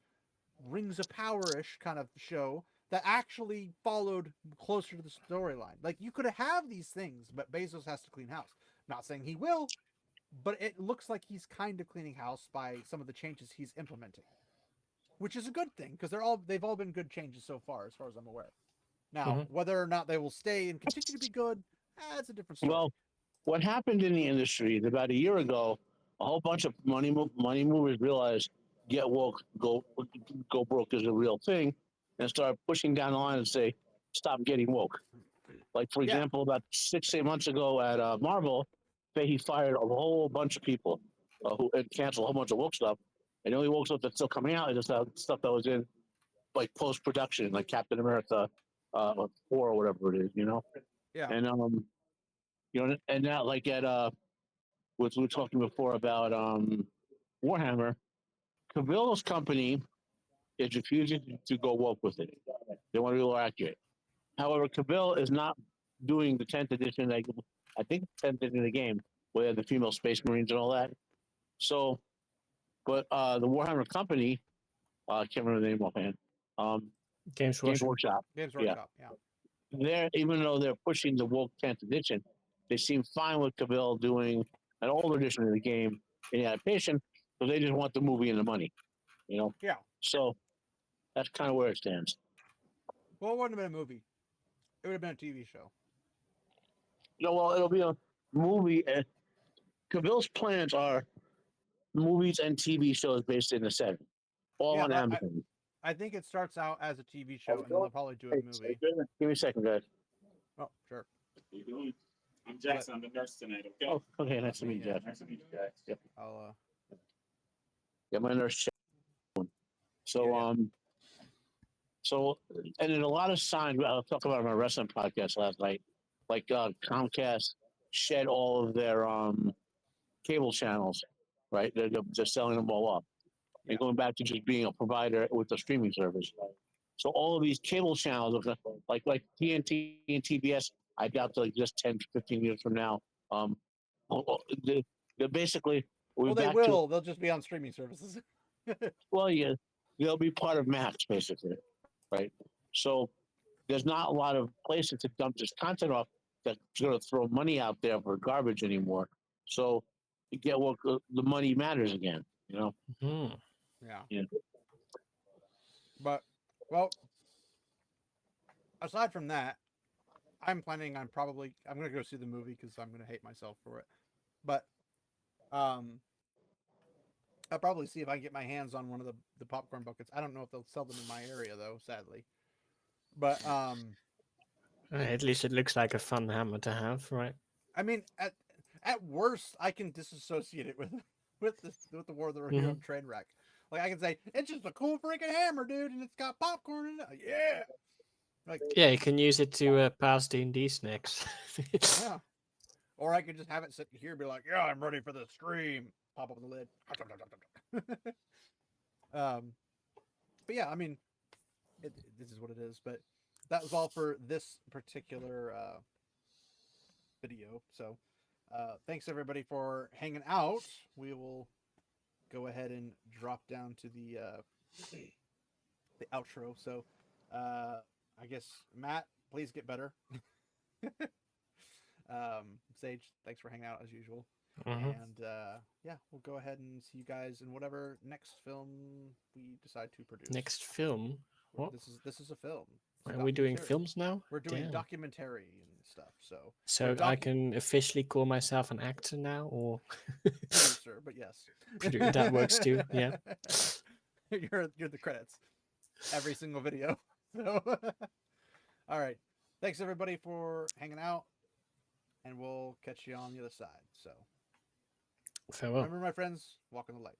S1: Rings of Power-ish kind of show that actually followed closer to the storyline. Like, you could have these things, but Bezos has to clean house. Not saying he will, but it looks like he's kind of cleaning house by some of the changes he's implementing, which is a good thing because they've all been good changes so far as I'm aware. Now, whether or not they will stay and continue to be good, that's a different story.
S3: Well, what happened in the industry is about a year ago, a whole bunch of money movers realized get woke, go broke is a real thing, and start pushing down the line and say stop getting woke. Like for
S1: Yeah.
S3: example, about 6 8 months ago at Marvel, he fired a whole bunch of people who and canceled a whole bunch of woke stuff, and the only woke stuff that's still coming out is just stuff that was in like post production, like Captain America 4 or whatever it is,
S1: Yeah.
S3: and and now like at what we were talking before about Warhammer, Cavill's company is refusing to go woke with it. They want to be more accurate. However, Cavill is not doing the 10th edition. Like, I think 10th edition of the game, where they have the female space marines and all that. So, but the Warhammer company, I can't remember the name offhand.
S2: Games
S3: Games
S2: Workshop.
S3: Workshop.
S1: Games Workshop. Yeah.
S3: They're even though they're pushing the woke 10th edition, they seem fine with Cavill doing an older edition of the game in the adaptation, because they just want the movie and the money.
S1: Yeah.
S3: So that's kind of where it stands.
S1: Well, it wouldn't have been a movie. It would have been a TV show.
S3: Well, it'll be a movie. Cavill's plans are movies and TV shows based in the setting, all
S1: Yeah,
S3: on Amazon.
S1: I think it starts out as a TV show, and then they'll probably do a movie.
S3: Give me a second, guys.
S1: Oh, sure.
S4: How you doing? I'm Jackson. I'm the nurse tonight. Okay.
S3: Oh, okay. Nice to meet you, Jeff.
S4: Nice to meet you guys.
S3: Yep.
S1: I'll.
S3: Yeah, my nurse. So,
S1: Yeah.
S3: So, and in a lot of signs, I'll talk about my wrestling podcast last night. Like Comcast shed all of their cable channels, right? They're selling them all up and going back to just being a provider with a streaming service. So all of these cable channels, like TNT and TBS, I doubt they'll exist 10, 15 years from now. They're basically
S1: Well, they will. They'll just be on streaming services.
S3: Well, yeah, they'll be part of Max, basically, right? So there's not a lot of places to dump this content off that's going to throw money out there for garbage anymore. So you get what the money matters again,
S2: Mhm.
S1: Yeah. But, well, aside from that, I'm planning on I'm gonna go see the movie because I'm gonna hate myself for it. But I'll probably see if I can get my hands on one of the popcorn buckets. I don't know if they'll sell them in my area though, sadly. But
S2: At least it looks like a fun hammer to have, right?
S1: I mean, at worst, I can disassociate it with the War of the Rohirrim train wreck. Like I can say it's just a cool freaking hammer, dude, and it's got popcorn in it. Yeah. Like
S2: Yeah, you can use it to pass D&D snacks.
S1: yeah. Or I could just have it sitting here and be like, yeah, I'm ready for the stream. Pop up the lid. But yeah, I mean, this is what it is. But that was all for this particular video. So thanks everybody for hanging out. We will go ahead and drop down to the outro. So I guess Matt, please get better. Sage, thanks for hanging out as usual. And yeah, we'll go ahead and see you guys in whatever next film we decide to produce.
S2: Next film? What?
S1: This is a film.
S2: Are we doing films now?
S1: We're doing
S2: Damn.
S1: documentary and stuff.
S2: So I can officially call myself an actor now, or
S1: producer, but yes,
S2: that works too. Yeah.
S1: you're the credits. Every single video. So, all right. Thanks everybody for hanging out, and we'll catch you on the other side. So,
S2: Farewell.
S1: remember, my friends, walk in the light.